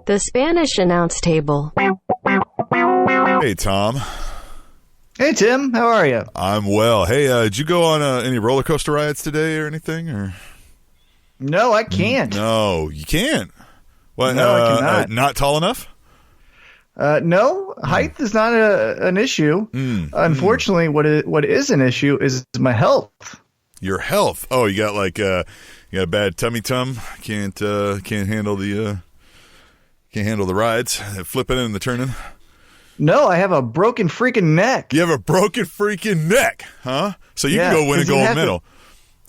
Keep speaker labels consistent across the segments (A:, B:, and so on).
A: The Spanish announce table.
B: Hey, Tom.
C: Hey, Tim. How are you?
B: I'm well. Hey, did you go on any roller coaster rides today or anything? Or
C: No, I can't.
B: No, you can't. What,
C: No, I cannot.
B: Not tall enough?
C: No, height is not an issue. Unfortunately, what is an issue is my health.
B: Your health. Oh, you got like you got a bad tummy. Can't handle the rides, flipping and the turning.
C: No, I have a broken freaking neck.
B: You have a broken freaking neck, huh? So you can go win a gold medal.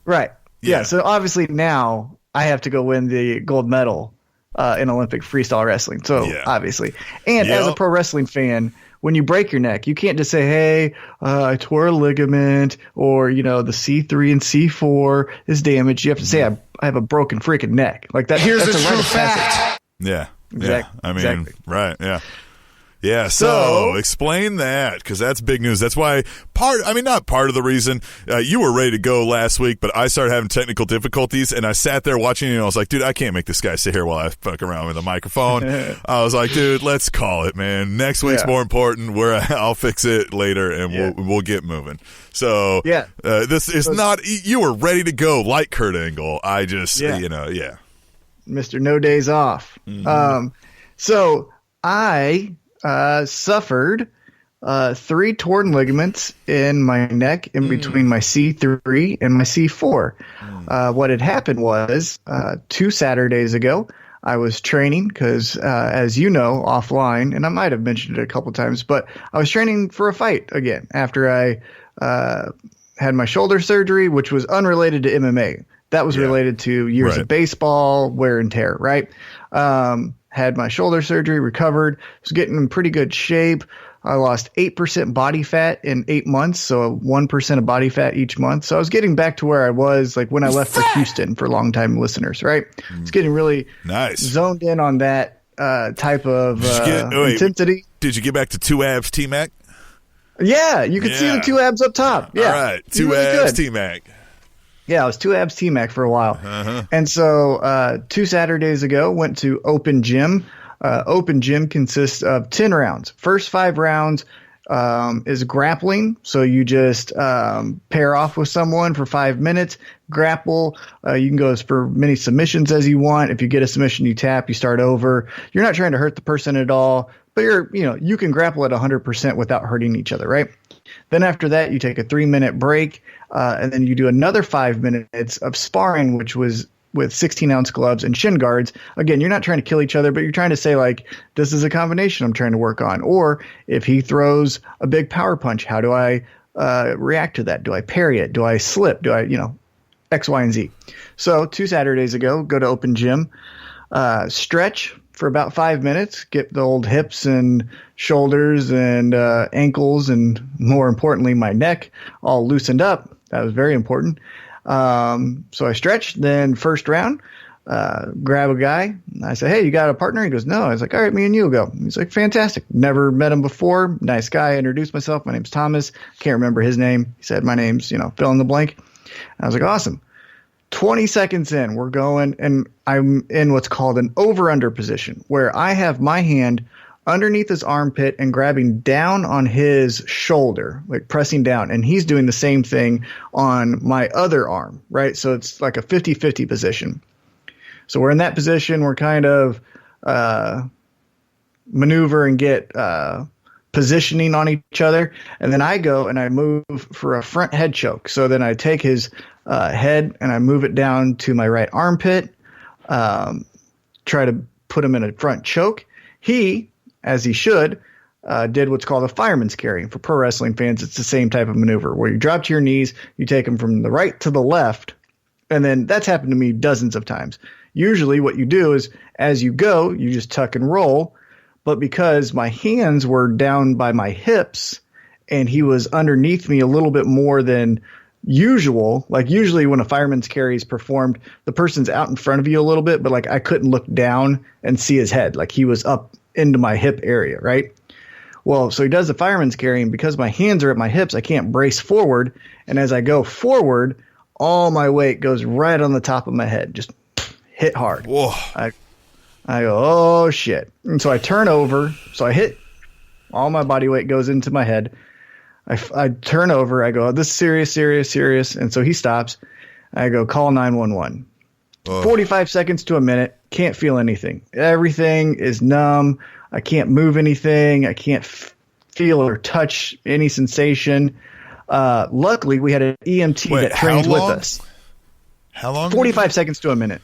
C: Right. Yeah. So obviously now I have to go win the gold medal in Olympic freestyle wrestling. So obviously, and as a pro wrestling fan, when you break your neck, you can't just say, "Hey, I tore a ligament," or the C3 and C4 is damaged. You have to say, "I have a broken freaking neck." Like that.
D: Here's
C: that's
D: the
C: a rite
D: true
C: of
D: fact.
C: passage.
B: Yeah.
C: Exactly.
B: Yeah. I mean,
C: exactly.
B: Right. Yeah. Yeah, so explain that, because that's big news. That's why not part of the reason you were ready to go last week, but I started having technical difficulties, and I sat there watching you, and I was like, dude, I can't make this guy sit here while I fuck around with a microphone. I was like, dude, let's call it, man. Next week's more important. I'll fix it later, and we'll get moving. So this is not – you were ready to go like Kurt Angle. I just,
C: Mr. No Days Off.
B: Mm-hmm.
C: So I suffered 3 torn ligaments in my neck in between my C3 and my C4. What had happened was 2 Saturdays ago, I was training because, as you know, offline, and I might have mentioned it a couple times, but I was training for a fight again after I had my shoulder surgery, which was unrelated to MMA. That was related to years of baseball, wear and tear, right? Had my shoulder surgery, recovered, was getting in pretty good shape. I lost 8% body fat in 8 months, so 1% of body fat each month. So I was getting back to where I was like when I left for Houston for longtime listeners, right? It's getting really zoned in on that type of intensity.
B: Did you get back to 2 abs T-Mac?
C: Yeah, you could see the 2 abs up top. Yeah.
B: All right, 2 abs T-Mac.
C: Yeah, I was 2 abs T-Mac for a while. And so 2 Saturdays ago, went to Open Gym. Open Gym consists of 10 rounds. First 5 rounds is grappling. So you just pair off with someone for 5 minutes, grapple. You can go for many submissions as you want. If you get a submission, you tap, you start over. You're not trying to hurt the person at all, but you can grapple at 100% without hurting each other, right? Then after that, you take a 3-minute break, and then you do another 5 minutes of sparring, which was with 16-ounce gloves and shin guards. Again, you're not trying to kill each other, but you're trying to say, like, this is a combination I'm trying to work on. Or if he throws a big power punch, how do I react to that? Do I parry it? Do I slip? Do I, X, Y, and Z? So 2 Saturdays ago, go to Open Gym, stretch for about 5 minutes, get the old hips and shoulders and ankles and, more importantly, my neck all loosened up. That was very important. So I stretched. Then first round, grab a guy. I said, "Hey, you got a partner?" He goes, "No." I was like, "All right, me and you will go." He's like, "Fantastic. Never met him before. Nice guy." I introduced myself. "My name's Thomas." Can't remember his name. He said, "My name's, fill in the blank." I was like, "Awesome." 20 seconds in, we're going, and I'm in what's called an over-under position, where I have my hand underneath his armpit and grabbing down on his shoulder, like pressing down. And he's doing the same thing on my other arm, right? So it's like a 50-50 position. So we're in that position. We're kind of maneuver and get positioning on each other. And then I go and I move for a front head choke. So then I take his head and I move it down to my right armpit, try to put him in a front choke. He, as he should, did what's called a fireman's carry. For pro wrestling fans, it's the same type of maneuver where you drop to your knees, you take them from the right to the left, and then that's happened to me dozens of times. Usually what you do is as you go, you just tuck and roll, but because my hands were down by my hips and he was underneath me a little bit more than usual, like usually when a fireman's carry is performed, the person's out in front of you a little bit, but like I couldn't look down and see his head, like he was up into my hip area, right? Well, so he does the fireman's carry, and because my hands are at my hips, I can't brace forward. And as I go forward, all my weight goes right on the top of my head, just hit hard.
B: Whoa.
C: I go, oh, shit. And so I turn over. So I hit. All my body weight goes into my head. I turn over. I go, oh, this is serious, serious, serious. And so he stops. I go, call 911. 45 seconds to a minute. Can't feel anything. Everything is numb. I can't move anything. I can't feel or touch any sensation. Luckily, we had an EMT that trains with us.
B: How long?
C: 45 seconds to a minute.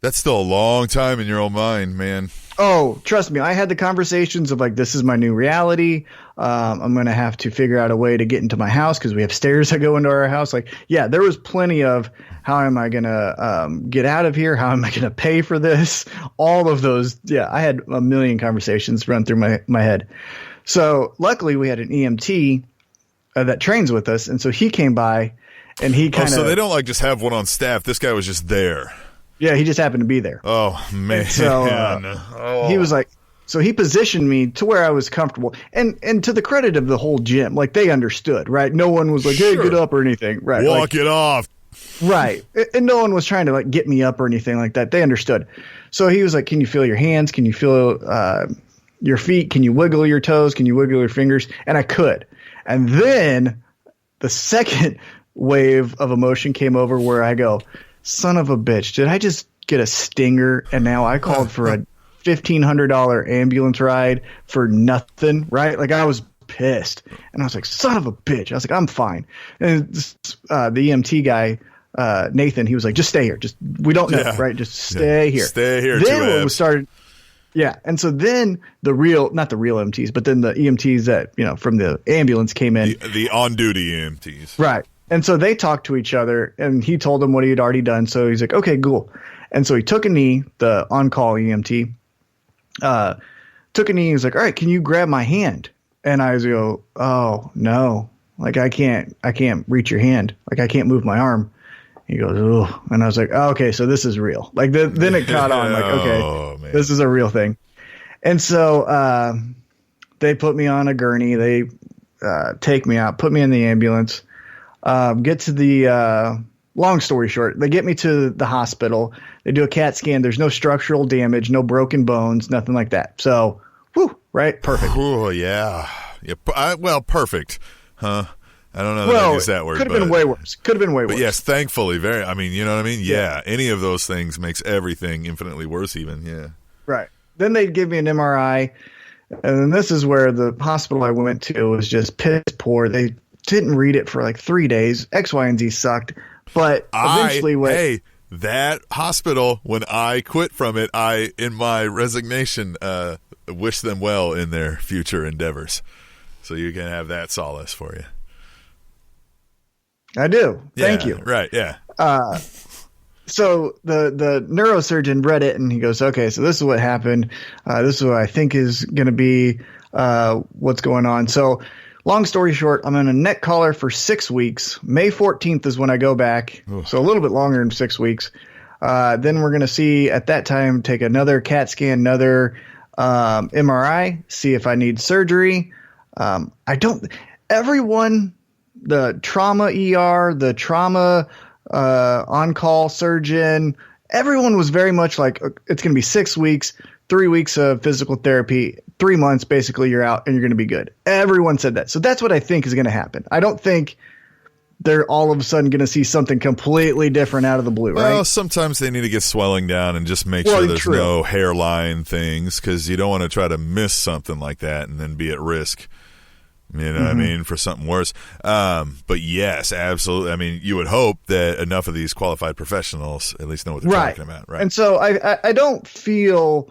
B: That's still a long time in your own mind, man.
C: Oh, trust me. I had the conversations of like, this is my new reality. I'm going to have to figure out a way to get into my house because we have stairs that go into our house. Like, yeah, there was plenty of how am I going to get out of here? How am I going to pay for this? All of those. Yeah, I had a million conversations run through my head. So luckily we had an EMT that trains with us. And so he came by and he kind of.
B: So they don't like just have one on staff. This guy was just there.
C: Yeah, he just happened to be there.
B: Oh, man.
C: And so he was like, so he positioned me to where I was comfortable. And to the credit of the whole gym, like they understood, right? No one was like, hey, get up or anything. Right.
B: Walk it off.
C: Right. And no one was trying to like get me up or anything like that. They understood. So he was like, can you feel your hands? Can you feel your feet? Can you wiggle your toes? Can you wiggle your fingers? And I could. And then the second wave of emotion came over where I go, son of a bitch, did I just get a stinger and now I called for a $1,500 ambulance ride for nothing, right? Like I was pissed. And I was like, son of a bitch. I was like, I'm fine. And the EMT guy, Nathan, he was like, just stay here. We don't know, right? Just stay here.
B: Stay here.
C: Then when we started, and so then not the real EMTs, but then the EMTs that, from the ambulance came in.
B: The on-duty EMTs.
C: Right. And so they talked to each other, and he told them what he had already done. So he's like, okay, cool. And so he took a knee, the on-call EMT, took a knee. He was like, all right, can you grab my hand? And I was go, oh, no. Like, I can't reach your hand. Like, I can't move my arm. He goes, oh. And I was like, oh, okay, so this is real. Like, then it caught on. Like, okay, this is a real thing. And so they put me on a gurney. They take me out, put me in the ambulance. Get to the long story short, they get me to the hospital. They do a CAT scan. There's no structural damage, no broken bones, nothing like that. So, right? Perfect.
B: Oh, yeah. Well, perfect. Huh? I don't know that I use that word.
C: Could have been way worse. But
B: yes, thankfully, you know what I mean? Yeah. Any of those things makes everything infinitely worse even, yeah.
C: Right. Then they'd give me an MRI. And then this is where the hospital I went to was just piss poor. They didn't read it for like 3 days. X, Y, and Z sucked. But eventually
B: that hospital, when I quit from it, I, in my resignation, wish them well in their future endeavors. So you can have that solace for you.
C: I do. Thank you.
B: Right, yeah.
C: So the neurosurgeon read it, and he goes, okay, so this is what happened. This is what I think is going to be what's going on. So long story short, I'm on a neck collar for 6 weeks. May 14th is when I go back. Oof. So a little bit longer than 6 weeks. Then we're going to see at that time, take another CAT scan, another MRI, see if I need surgery. Everyone, the trauma ER, the trauma on-call surgeon, everyone was very much like, it's going to be 6 weeks, 3 weeks of physical therapy, 3 months, basically you're out and you're going to be good. Everyone said that. So that's what I think is going to happen. I don't think they're all of a sudden going to see something completely different out of the blue, right?
B: Well, sometimes they need to get swelling down and just make sure there's no hairline things, because you don't want to try to miss something like that and then be at risk. You know what I mean? For something worse. But yes, absolutely. I mean, you would hope that enough of these qualified professionals at least know what they're talking about. Right.
C: And so I don't feel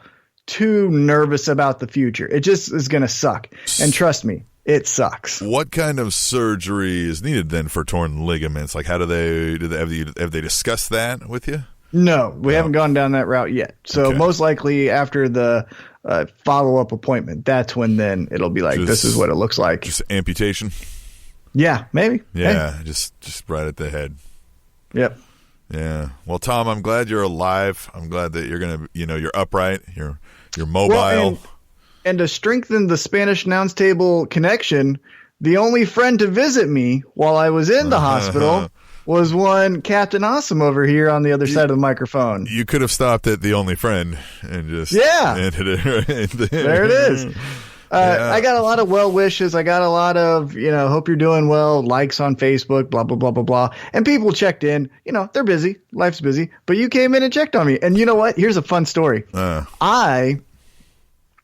C: too nervous about the future. It just is going to suck. And trust me, it sucks.
B: What kind of surgery is needed then for torn ligaments? Like, how have they discussed that with you?
C: No, we haven't gone down that route yet. So most likely after the follow-up appointment, that's when then it'll be like, this is what it looks like.
B: Just amputation?
C: Yeah, maybe.
B: Yeah, just right at the head.
C: Yep.
B: Yeah. Well, Tom, I'm glad you're alive. I'm glad that you're going to, you're upright, you're mobile.
C: Well, and to strengthen the Spanish announce table connection, the only friend to visit me while I was in the hospital was one Captain Awesome over here on the other side of the microphone.
B: You could have stopped at the only friend and just ended it right there.
C: There it is. I got a lot of well wishes. I got a lot of, hope you're doing well, likes on Facebook, blah, blah, blah, blah, blah. And people checked in. They're busy. Life's busy. But you came in and checked on me. And you know what? Here's a fun story. I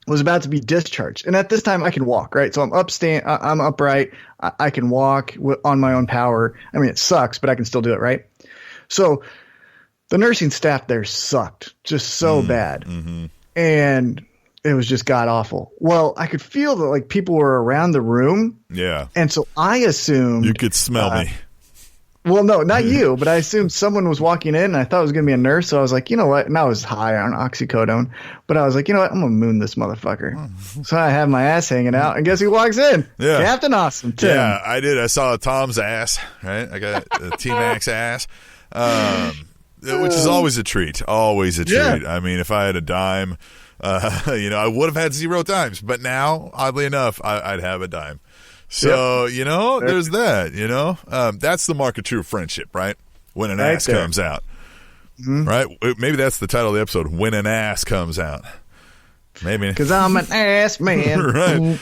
C: was about to be discharged. And at this time, I can walk, right? So I'm upright. I can walk on my own power. I mean, it sucks, but I can still do it, right? So the nursing staff there sucked just so bad. Mm-hmm. And it was just god awful. Well, I could feel that like people were around the room.
B: Yeah.
C: And so I assumed
B: you could smell me.
C: Well, no, not you, but I assumed someone was walking in and I thought it was going to be a nurse. So I was like, you know what? And I was high on oxycodone, but I was like, you know what? I'm going to moon this motherfucker. So I have my ass hanging out and guess who walks in?
B: Yeah.
C: Captain Awesome, Tim.
B: Yeah, I did. I saw Tom's ass, right? I got T-Mac's ass. Which is always a treat. Always a treat.
C: Yeah.
B: I mean, if I had a dime, I would have had 0 dimes, but now, oddly enough, I'd have a dime. So, there's that, that's the mark of true friendship, right? When an ass comes out, right? Maybe that's the title of the episode, When an Ass Comes Out. Maybe.
C: Because I'm an ass man.
B: Right.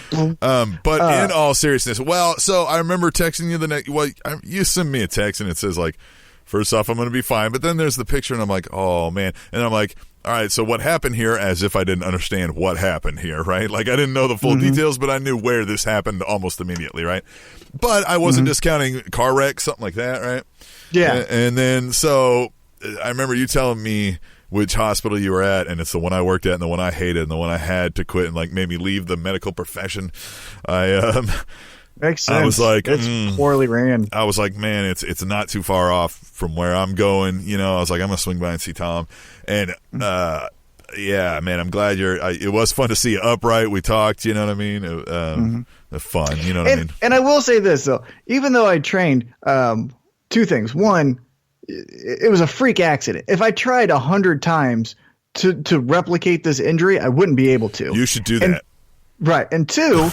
B: But in all seriousness, so I remember texting you you sent me a text and it says like, first off, I'm going to be fine. But then there's the picture and I'm like, oh man. And I'm like, all right, so what happened here, as if I didn't understand what happened here, right? Like I didn't know the full details, but I knew where this happened almost immediately, right? But I wasn't discounting car wreck, something like that, right?
C: Yeah.
B: And then, so I remember you telling me which hospital you were at, and it's the one I worked at and the one I hated and the one I had to quit and like made me leave the medical profession.
C: Makes sense.
B: I was like,
C: it's poorly ran.
B: I was like, man, it's not too far off from where I'm going. I was like, I'm gonna swing by and see Tom, and yeah, man, I'm glad it was fun to see you upright. We talked, you know what I mean? Fun, you know what I mean? And
C: I will say this though, even though I trained, 2 things. One, it was a freak accident. If I tried 100 times to replicate this injury, I wouldn't be able to.
B: You should do that.
C: Right. And 2,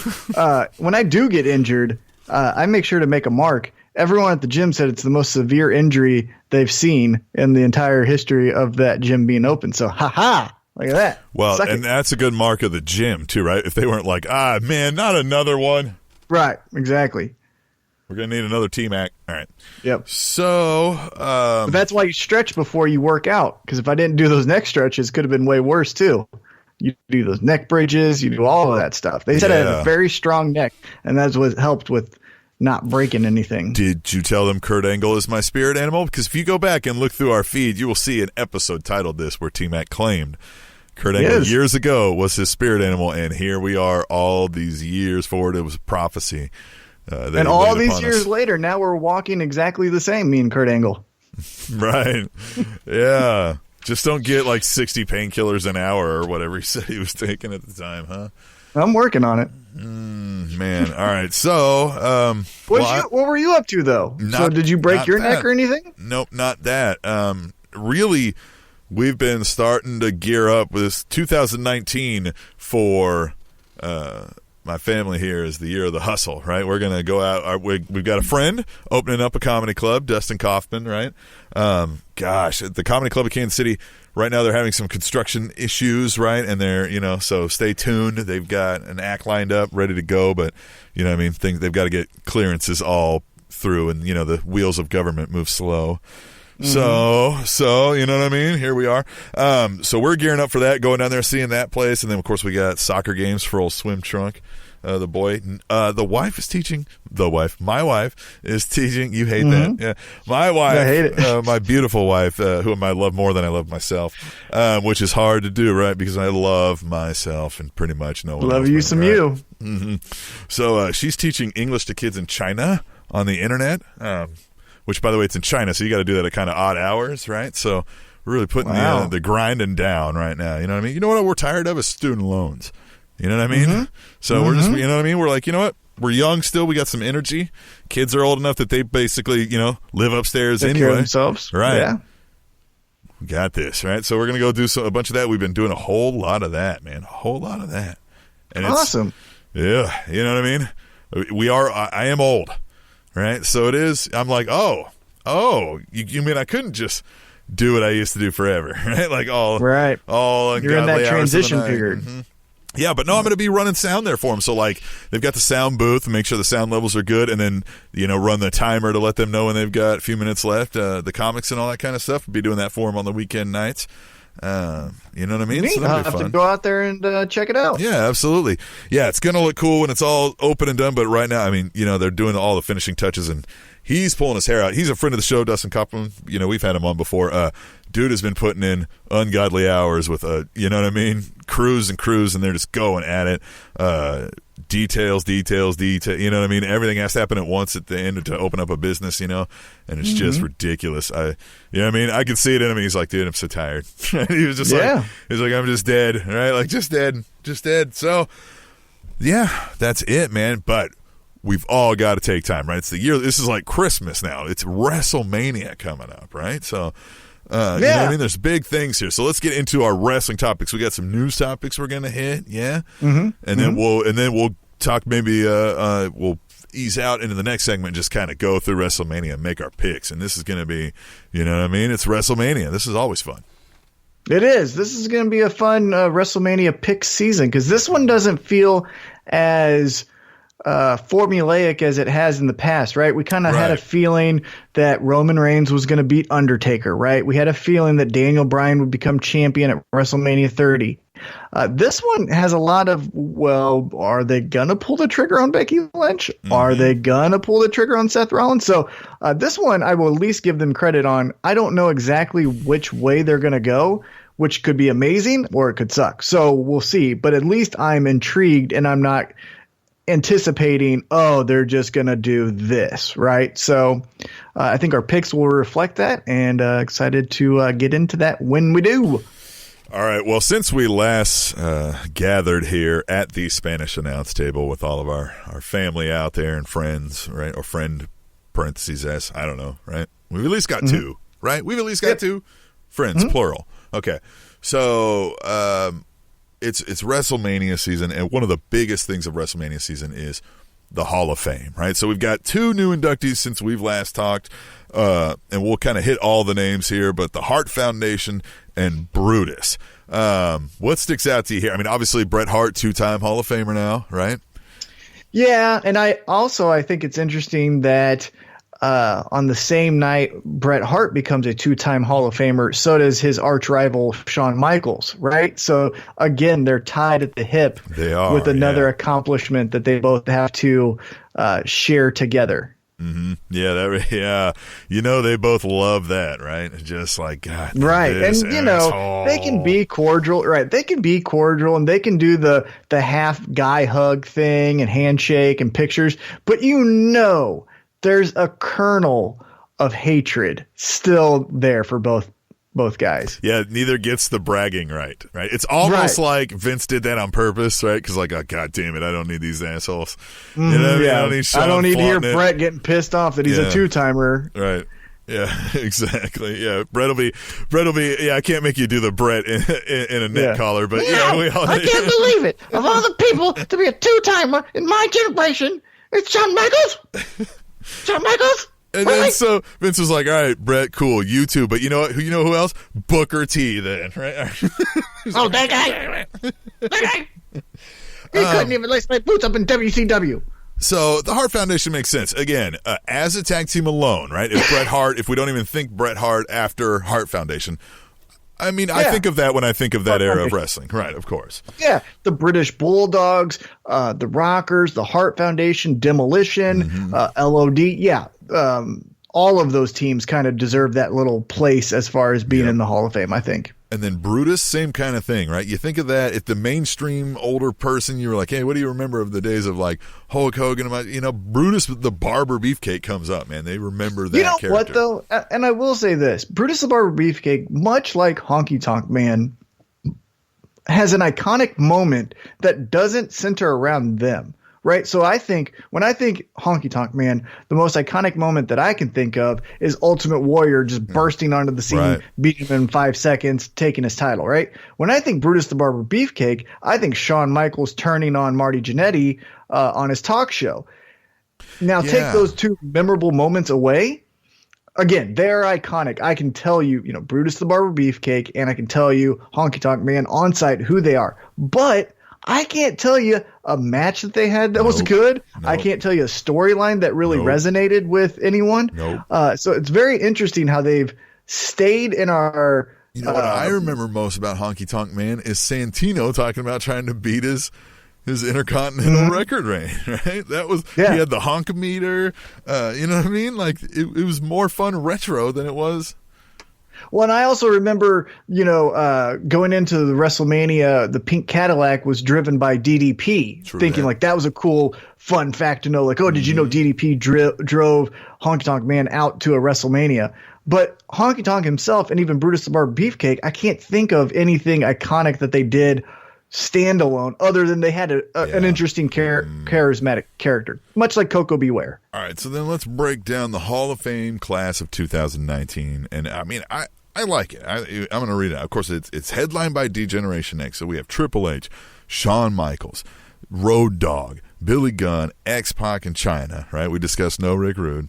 C: when I do get injured, I make sure to make a mark. Everyone at the gym said it's the most severe injury they've seen in the entire history of that gym being open. So, look at that.
B: Well, that's a good mark of the gym, too, right? If they weren't like, man, not another one.
C: Right. Exactly.
B: We're going to need another T-Mac. All right.
C: Yep.
B: So.
C: But that's why you stretch before you work out. Because if I didn't do those neck stretches, it could have been way worse, too. You do those neck bridges, you do all of that stuff. They said I had a very strong neck, and that's what helped with not breaking anything.
B: Did you tell them Kurt Angle is my spirit animal? Because if you go back and look through our feed, you will see an episode titled this where T-Mac claimed Kurt Angle years ago was his spirit animal, and here we are all these years forward. It was a prophecy.
C: And all these years later, now we're walking exactly the same, me and Kurt Angle.
B: Right. Yeah. Just don't get like 60 painkillers an hour or whatever he said he was taking at the time, huh?
C: I'm working on it.
B: Man. All right. So,
C: what were you up to, though? So did you break your neck or anything?
B: Nope, not that. Really, we've been starting to gear up with this 2019 for my family here is the year of the hustle, right? We're going to go out. We've got a friend opening up a comedy club, Dustin Kaufman, right? The Comedy Club of Kansas City, right now they're having some construction issues, right? And they're, so stay tuned. They've got an act lined up, ready to go, but, they've got to get clearances all through, and, the wheels of government move slow. So, you know what I mean? Here we are. So we're gearing up for that, going down there, seeing that place. And then, of course, we got soccer games for old Swim Trunk. The boy, the wife is teaching. My wife is teaching. You hate that. Yeah. My wife,
C: I hate it.
B: My beautiful wife, whom I love more than I love myself, which is hard to do, right? Because I love myself and pretty much no one
C: love
B: else.
C: You some
B: right?
C: you.
B: Mm-hmm. So she's teaching English to kids in China on the internet, which, by the way, it's in China, so you got to do that at kind of odd hours, right? So we're really putting the grinding down right now. You know what I mean? You know what we're tired of is student loans. You know what I mean? So we're just, you know what I mean? We're like, you know what? We're young still. We got some energy. Kids are old enough that they basically, live upstairs
C: Take
B: anyway.
C: care of themselves.
B: Right.
C: Yeah.
B: We got this, right? So we're going to go do a bunch of that. We've been doing a whole lot of that, man. A whole lot of that. And
C: awesome.
B: Yeah. You know what I mean? I am old, right? So it is. I'm like, oh, you mean I couldn't just do what I used to do forever, right? Like all ungodly
C: You're in that transition
B: hours of the night.
C: period.
B: Mm-hmm. Yeah, but no, I'm going to be running sound there for them. So, like, they've got the sound booth, make sure the sound levels are good, and then, run the timer to let them know when they've got a few minutes left. The comics and all that kind of stuff. We'll be doing that for them on the weekend nights. You know what I mean?
C: Neat.
B: So
C: I'll have to go out there and check it out.
B: Yeah, absolutely. Yeah, it's going to look cool when it's all open and done, but right now, I mean, they're doing all the finishing touches, and he's pulling his hair out. He's a friend of the show, Dustin Copeland. We've had him on before. Dude has been putting in ungodly hours with crews, and they're just going at it. Details. You know what I mean? Everything has to happen at once at the end to open up a business, and it's just ridiculous. You know what I mean? I could see it in him, and he's like, dude, I'm so tired. He was just he's like, I'm just dead, right? Like, just dead. So, yeah, that's it, man. But we've all got to take time, right? It's the year. This is like Christmas now. It's WrestleMania coming up, right? So, you know what I mean? There's big things here. So let's get into our wrestling topics. We got some news topics we're going to hit, and then we'll talk. Maybe we'll ease out into the next segment and just kind of go through WrestleMania and make our picks. And this is going to be, you know what I mean? It's WrestleMania. This is always fun.
C: It is. This is going to be a fun WrestleMania pick season because this one doesn't feel as formulaic as it has in the past, right? We kind of had a feeling that Roman Reigns was going to beat Undertaker, right? We had a feeling that Daniel Bryan would become champion at WrestleMania 30. This one has a lot of, are they going to pull the trigger on Becky Lynch? Mm-hmm. Are they going to pull the trigger on Seth Rollins? So this one, I will at least give them credit on. I don't know exactly which way they're going to go, which could be amazing or it could suck. So we'll see. But at least I'm intrigued and I'm not anticipating, they're just going to do this, right? So I think our picks will reflect that and excited to get into that when we do.
B: All right. Well, since we last gathered here at the Spanish announce table with all of our family out there and friends, right? Or friend parentheses S, I don't know, right? We've at least got two, right? We've at least got two friends, plural. Okay. So it's WrestleMania season, and one of the biggest things of WrestleMania season is the Hall of Fame, right? So we've got two new inductees since we've last talked, and we'll kind of hit all the names here, but the Hart Foundation and Brutus. What sticks out to you here? I mean, obviously Bret Hart, two-time Hall of Famer now, right?
C: Yeah, and I think it's interesting that on the same night Bret Hart becomes a two-time Hall of Famer, so does his arch rival Shawn Michaels, right? So again, they're tied at the hip with another accomplishment that they both have to share together.
B: Mm-hmm. Yeah, they both love that, right? Just like God,
C: right? And they can be cordial, right? They can be cordial, and they can do the half guy hug thing and handshake and pictures, but there's a kernel of hatred still there for both guys.
B: Yeah, neither gets the bragging right? It's almost like Vince did that on purpose, right? Because God damn it, I don't need these assholes.
C: Mm-hmm,
B: you know what I mean?
C: I don't need to hear Bret getting pissed off that he's a two-timer.
B: Right. Yeah, exactly. Yeah, Bret will be. Yeah, I can't make you do the Bret in a neck collar, but
C: I can't believe it. Of all the people to be a two-timer in my generation, it's Shawn Michaels. Shawn Michaels.
B: And then so Vince was like, all right, Bret, cool, you too. But you know what? Who else? Booker T then, right?
C: That guy. That guy. He couldn't even lace my boots up in WCW.
B: So the Hart Foundation makes sense. Again, as a tag team alone, right? If we don't even think Bret Hart after Hart Foundation, I mean, I think of that when I think of that era of wrestling. Right, of course.
C: Yeah, the British Bulldogs, the Rockers, the Hart Foundation, Demolition, LOD. Yeah, all of those teams kind of deserve that little place as far as being in the Hall of Fame, I think.
B: And then Brutus, same kind of thing, right? You think of that, if the mainstream older person, you were like, hey, what do you remember of the days of like Hulk Hogan? Brutus the Barber Beefcake comes up, man. They remember that character.
C: What, though? And I will say this. Brutus the Barber Beefcake, much like Honky Tonk Man, has an iconic moment that doesn't center around them. Right. So when I think Honky Tonk Man, the most iconic moment that I can think of is Ultimate Warrior just bursting onto the scene, beating him in 5 seconds, taking his title. Right. When I think Brutus the Barber Beefcake, I think Shawn Michaels turning on Marty Jannetty on his talk show. Now, take those two memorable moments away. again, they're iconic. I can tell you, Brutus the Barber Beefcake, and I can tell you Honky Tonk Man on site who they are. But I can't tell you a match that they had that was good. I can't tell you a storyline that really resonated with anyone. So it's very interesting how they've stayed in our.
B: You know what I remember most about Honky Tonk Man is Santino talking about trying to beat his Intercontinental record reign, right? That was he had the honkometer. You know what I mean? Like it was more fun retro than it was.
C: Well, and I also remember, going into the WrestleMania, the pink Cadillac was driven by DDP. Thinking like that was a cool, fun fact to know. Like, oh, did you know DDP drove Honky Tonk Man out to a WrestleMania? But Honky Tonk himself and even Brutus the Barber Beefcake, I can't think of anything iconic that they did standalone other than they had an interesting charismatic character, much like Coco Beware.
B: All right, so then let's break down the Hall of Fame class of 2019. And I mean, I like it. I'm going to read it out. Of course, it's headlined by D-Generation X. So we have Triple H, Shawn Michaels, Road Dogg, Billy Gunn, X-Pac, and Chyna, right? We discussed no Rick Rude.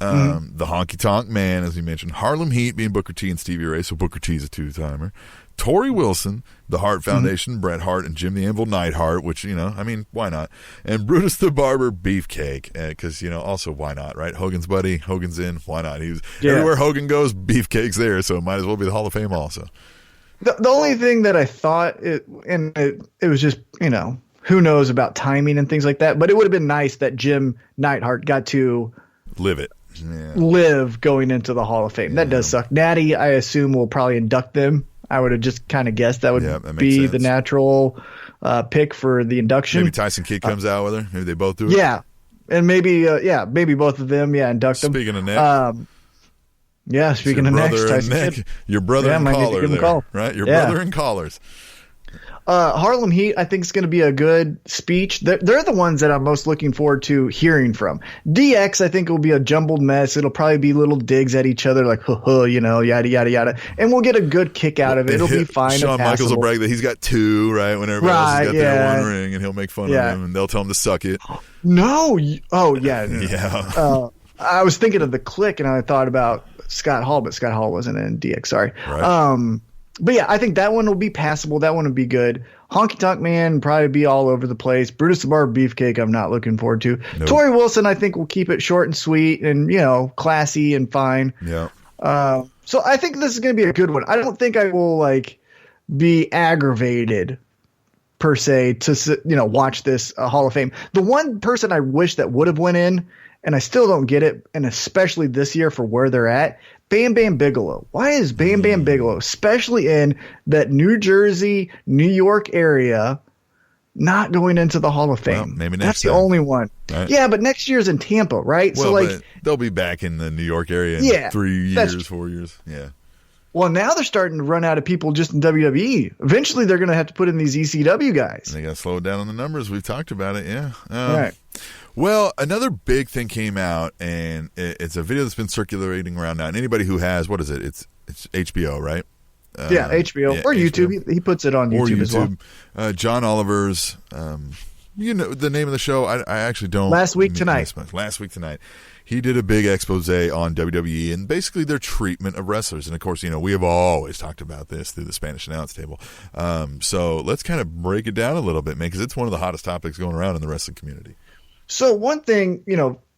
B: The Honky Tonk Man, as we mentioned, Harlem Heat being Booker T and Stevie Ray, so Booker T's a two-timer. Torrie Wilson, the Hart Foundation, Bret Hart, and Jim the Anvil Neidhart, which, why not? And Brutus the Barber Beefcake, because, also why not, right? Hogan's buddy, Hogan's in, why not? He was everywhere Hogan goes, Beefcake's there, so it might as well be the Hall of Fame also.
C: The only thing that I thought, it was just, who knows about timing and things like that, but it would have been nice that Jim Neidhart got to live going into the Hall of Fame. That does suck. Natty, I assume, will probably induct them. I would have just kind of guessed that would be the natural pick for the induction.
B: Maybe Tyson Kidd comes out with her. Maybe they both do it.
C: Yeah, and maybe maybe both of them. Yeah, induct them.
B: Speaking of Nick,
C: speaking of next, Tyson Kidd,
B: your brother and caller there, right? Your brother and callers.
C: Harlem Heat, I think, is going to be a good speech. They're the ones that I'm most looking forward to hearing from. DX, I think, will be a jumbled mess. It'll probably be little digs at each other, like, yada, yada, yada. And we'll get a good kick out of it. It'll be fine.
B: Shawn Michaels will brag that he's got two, right? When everybody else has got their one ring, and he'll make fun of him, and they'll tell him to suck it.
C: No. Oh, yeah. Yeah. I was thinking of the Click, and I thought about Scott Hall, but Scott Hall wasn't in DX. Sorry. Right. But yeah, I think that one will be passable. That one will be good. Honky Tonk Man probably be all over the place. Brutus the Barber Beefcake, I'm not looking forward to. Nope. Torrie Wilson, I think, will keep it short and sweet and, classy and fine.
B: Yeah.
C: So I think this is going to be a good one. I don't think I will be aggravated per se to watch this Hall of Fame. The one person I wish that would have went in, and I still don't get it, and especially this year for where they're at, Bam Bam Bigelow. Why is Bam Bam Bigelow, especially in that New Jersey, New York area, not going into the Hall of Fame?
B: Well, maybe next
C: That's
B: time.
C: The only one.
B: Right.
C: Yeah, but next year's in Tampa, right?
B: Well, but they'll be back in the New York area in 3 years, 4 years. Yeah.
C: Well, now they're starting to run out of people just in WWE. Eventually, they're going to have to put in these ECW guys.
B: And they got to slow down on the numbers. We've talked about it, yeah.
C: Right.
B: Well, another big thing came out, and it's a video that's been circulating around now. And anybody who has, what is it? It's HBO, right?
C: HBO or YouTube. HBO. He puts it on YouTube as well.
B: John Oliver's, the name of the show. I actually don't.
C: Last Week Tonight.
B: He did a big expose on WWE and basically their treatment of wrestlers. And, of course, we have always talked about this through the Spanish announce table. So let's kind of break it down a little bit, man, because it's one of the hottest topics going around in the wrestling community. So
C: one thing,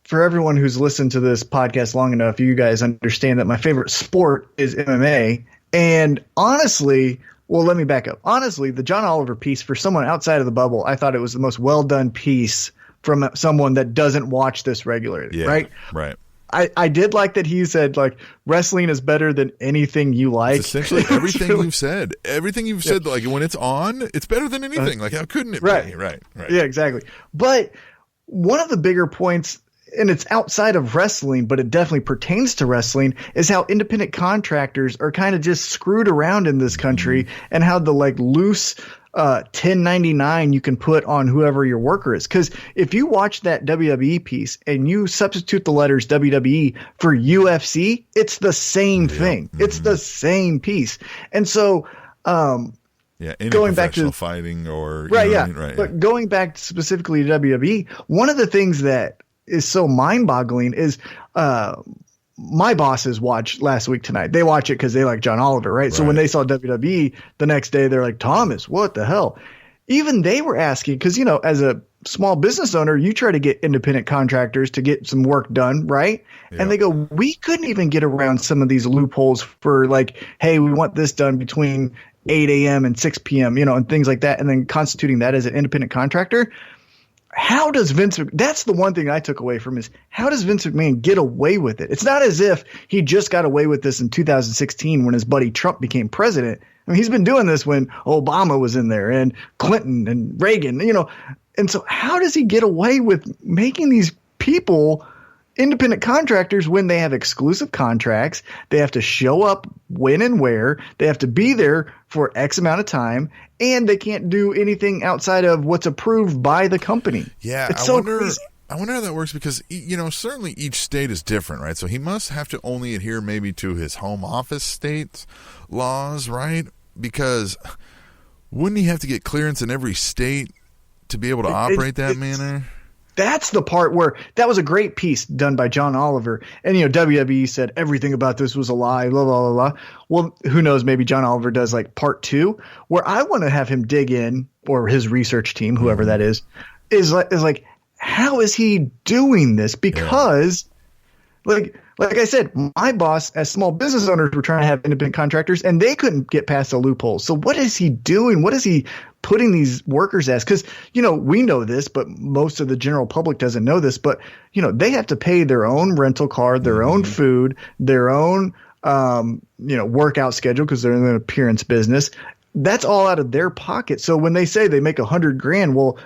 C: for everyone who's listened to this podcast long enough, you guys understand that my favorite sport is MMA. And honestly, well, let me back up. Honestly, the John Oliver piece, for someone outside of the bubble, I thought it was the most well-done piece from someone that doesn't watch this regularly, right?
B: Right.
C: I did like that he said, wrestling is better than anything you like.
B: It's essentially everything you've said. Everything you've said, when it's on, it's better than anything. How couldn't it be? Right.
C: Yeah, exactly. But one of the bigger points, and it's outside of wrestling, but it definitely pertains to wrestling, is how independent contractors are kind of just screwed around in this country, and how the loose 1099 you can put on whoever your worker is. Because if you watch that WWE piece and you substitute the letters WWE for UFC, it's the same thing. Mm-hmm. It's the same piece. And so
B: going back to fighting or
C: but going back specifically to WWE, one of the things that is so mind-boggling is my bosses watched last week tonight. They watch it because they like John Oliver, right? So when they saw WWE the next day, they're like, Thomas, what the hell? Even they were asking, because, as a small business owner, you try to get independent contractors to get some work done, right? Yeah. And they go, we couldn't even get around some of these loopholes for like, hey, we want this done between 8 a.m. and 6 p.m., and things like that, and then constituting that as an independent contractor. How does that's the one thing I took away from is how does Vince McMahon get away with it? It's not as if he just got away with this in 2016 when his buddy Trump became president. I mean, he's been doing this when Obama was in there and Clinton and Reagan, And so how does he get away with making these people independent contractors when they have exclusive contracts? They have to show up when and where. They have to be there for X amount of time, and they can't do anything outside of what's approved by the company.
B: Yeah,
C: it's so crazy.
B: I wonder how that works because, certainly each state is different, right? So he must have to only adhere maybe to his home office state's laws, right? Because wouldn't he have to get clearance in every state to be able to operate that manner?
C: That's the part where that was a great piece done by John Oliver. And, WWE said everything about this was a lie, blah, blah, blah, blah. Well, who knows? Maybe John Oliver does like part 2 where I want to have him dig in, or his research team, whoever that is like, how is he doing this? Because like I said, my boss as small business owners were trying to have independent contractors and they couldn't get past the loophole. So what is he doing? What is he putting these workers as? Because, we know this, but most of the general public doesn't know this. But, they have to pay their own rental car, their own food, their own, workout schedule because they're in an appearance business. That's all out of their pocket. So when they say they make $100,000, well,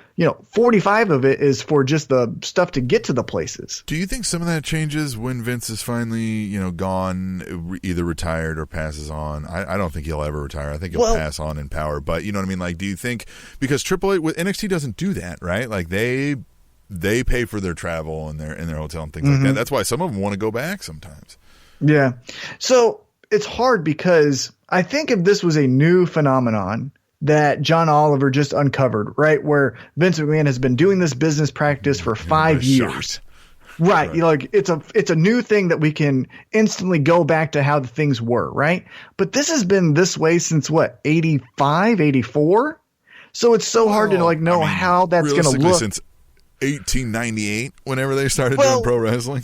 C: 45 of it is for just the stuff to get to the places.
B: Do you think some of that changes when Vince is finally, gone, either retired or passes on? I don't think he'll ever retire. I think he'll pass on in power. But you know what I mean? Like, do you think because AAA with NXT doesn't do that, right? Like they pay for their travel and their hotel and things like that. That's why some of them want to go back sometimes.
C: Yeah. So it's hard because I think if this was a new phenomenon that John Oliver just uncovered, right, where Vince McMahon has been doing this business practice for 5 years. Right. It's a new thing that we can instantly go back to how the things were, right? But this has been this way since 85, 84? So it's so hard to know how that's going to look.
B: Since 1898, whenever they started doing pro wrestling,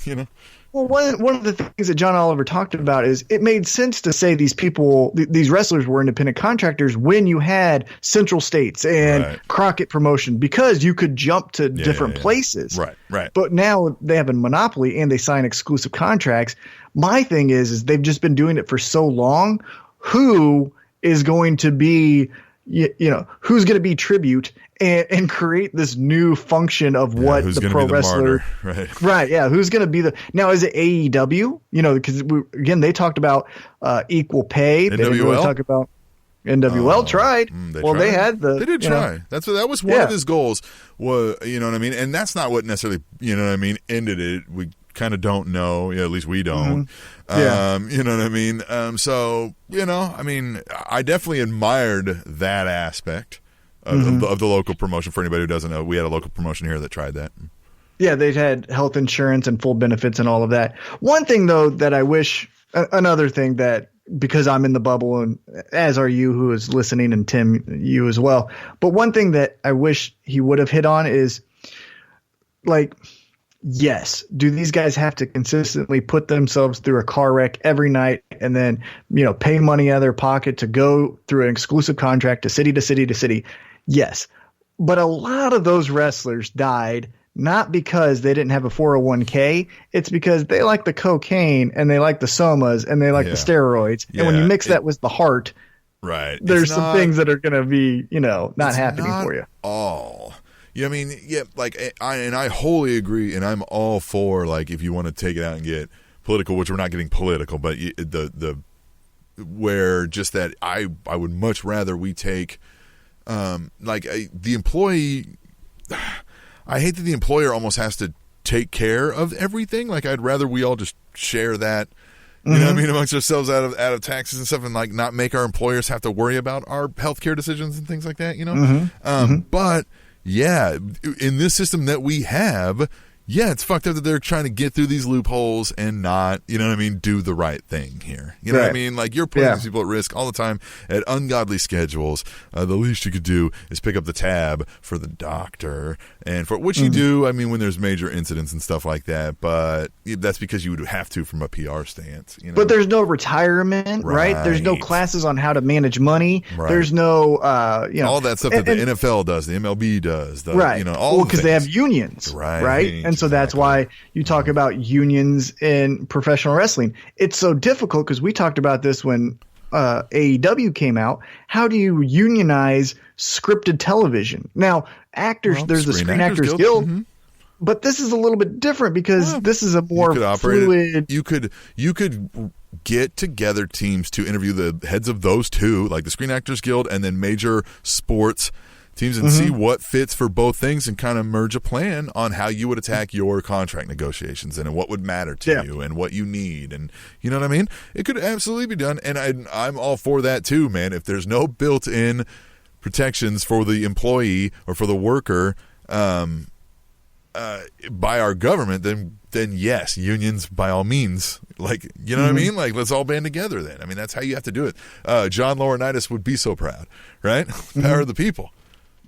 C: Well, one of the things that John Oliver talked about is it made sense to say these people, these wrestlers were independent contractors when you had Central States and Crockett Promotion because you could jump to different places.
B: Right.
C: But now they have a monopoly and they sign exclusive contracts. My thing is they've just been doing it for so long. Who is going to be, who's going to be tribute and create this new function of what the pro wrestler, right? Yeah, who's going to be now? Is it AEW? Because again, they talked about equal pay.
B: NWL?
C: They didn't really talk about NWL. Tried. They had
B: they did try. That was one of his goals. Was you know what I mean? And that's not what necessarily ended it. We kind of don't know. Yeah, at least we don't. You know what I mean? So I definitely admired that aspect of the local promotion. For anybody who doesn't know, we had a local promotion here that tried that. Yeah,
C: they had health insurance and full benefits and all of that. One thing, though, that I wish – another thing that – because I'm in the bubble and as are you who is listening and Tim, you as well. But one thing that I wish he would have hit on is yes, do these guys have to consistently put themselves through a car wreck every night and then, pay money out of their pocket to go through an exclusive contract to city to city to city? Yes. But a lot of those wrestlers died not because they didn't have a 401k. It's because they like the cocaine and they like the somas and they like the steroids. And when you mix that with the heart, there's some things that are going to be, not happening for you.
B: All. I wholly agree, and I'm all for if you want to take it out and get political, which we're not getting political, but where just that I would much rather we take the employee. I hate that the employer almost has to take care of everything. I'd rather we all just share that. You know what I mean, amongst ourselves out of taxes and stuff, and not make our employers have to worry about our healthcare decisions and things like that. But yeah, in this system that we have, yeah, it's fucked up that they're trying to get through these loopholes and not, you know what I mean, do the right thing here. You know what I mean? Like, you're putting these people at risk all the time at ungodly schedules. The least you could do is pick up the tab for the doctor, and for which you do, I mean, when there's major incidents and stuff like that, but that's because you would have to from a PR stance. You know?
C: But there's no retirement, right? There's no classes on how to manage money.
B: Right.
C: There's no,
B: all that stuff that the NFL does, the MLB does,
C: right?
B: You know, all
C: because they have unions, right? And so that's why you talk about unions in professional wrestling. It's so difficult because we talked about this when AEW came out. How do you unionize scripted television? Now, actors, there's the Screen Actors Guild. But this is a little bit different because this is a more fluid.
B: You could get together teams to interview the heads of those two, like the Screen Actors Guild and then major sports teams, and see what fits for both things and kind of merge a plan on how you would attack your contract negotiations and what would matter to you and what you need. And you know what I mean? It could absolutely be done. And I'm all for that too, man. If there's no built-in protections for the employee or for the worker by our government, then yes, unions by all means. Like, you know what I mean? Like, let's all band together then. I mean, that's how you have to do it. John Laurinaitis would be so proud, right? Power of the people.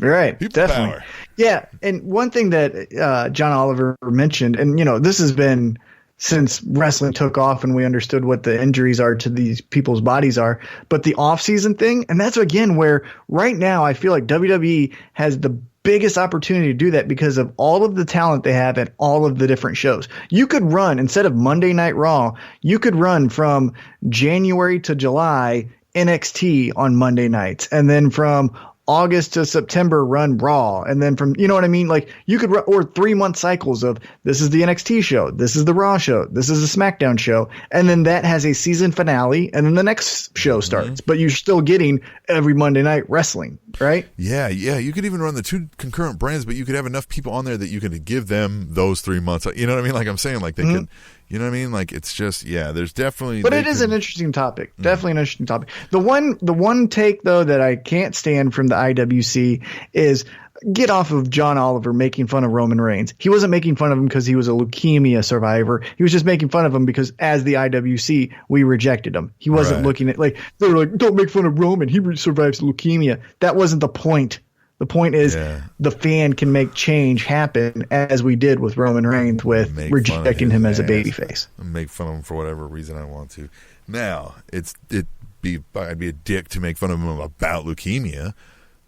C: Right,
B: People
C: definitely.
B: Power.
C: Yeah, and one thing that John Oliver mentioned, and, you know, this has been since wrestling took off and we understood what the injuries are to these people's bodies are, but the off-season thing, and that's, again, where right now I feel like WWE has the biggest opportunity to do that because of all of the talent they have at all of the different shows. You could run, instead of Monday Night Raw, you could run from January to July NXT on Monday nights, and then from August to September run Raw, and then from, you know what I mean? Like, you could run, or 3-month cycles of, this is the NXT show, this is the Raw show, this is the SmackDown show, and then that has a season finale, and then the next show starts. But you're still getting every Monday night wrestling, right?
B: Yeah. You could even run the two concurrent brands, but you could have enough people on there that you could give them those 3 months. You know what I mean? Like I'm saying, like they could. You know what I mean? Like, it's just, there's definitely.
C: But it is an interesting topic. Definitely an interesting topic. The one take, though, that I can't stand from the IWC is get off of John Oliver making fun of Roman Reigns. He wasn't making fun of him because he was a leukemia survivor. He was just making fun of him because as the IWC, we rejected him. He wasn't looking at, like, they were like, don't make fun of Roman. He survives leukemia. That wasn't the point. The point is the fan can make change happen, as we did with Roman Reigns with rejecting him as a babyface.
B: Make fun of him for whatever reason I want to. Now, I'd be a dick to make fun of him about leukemia,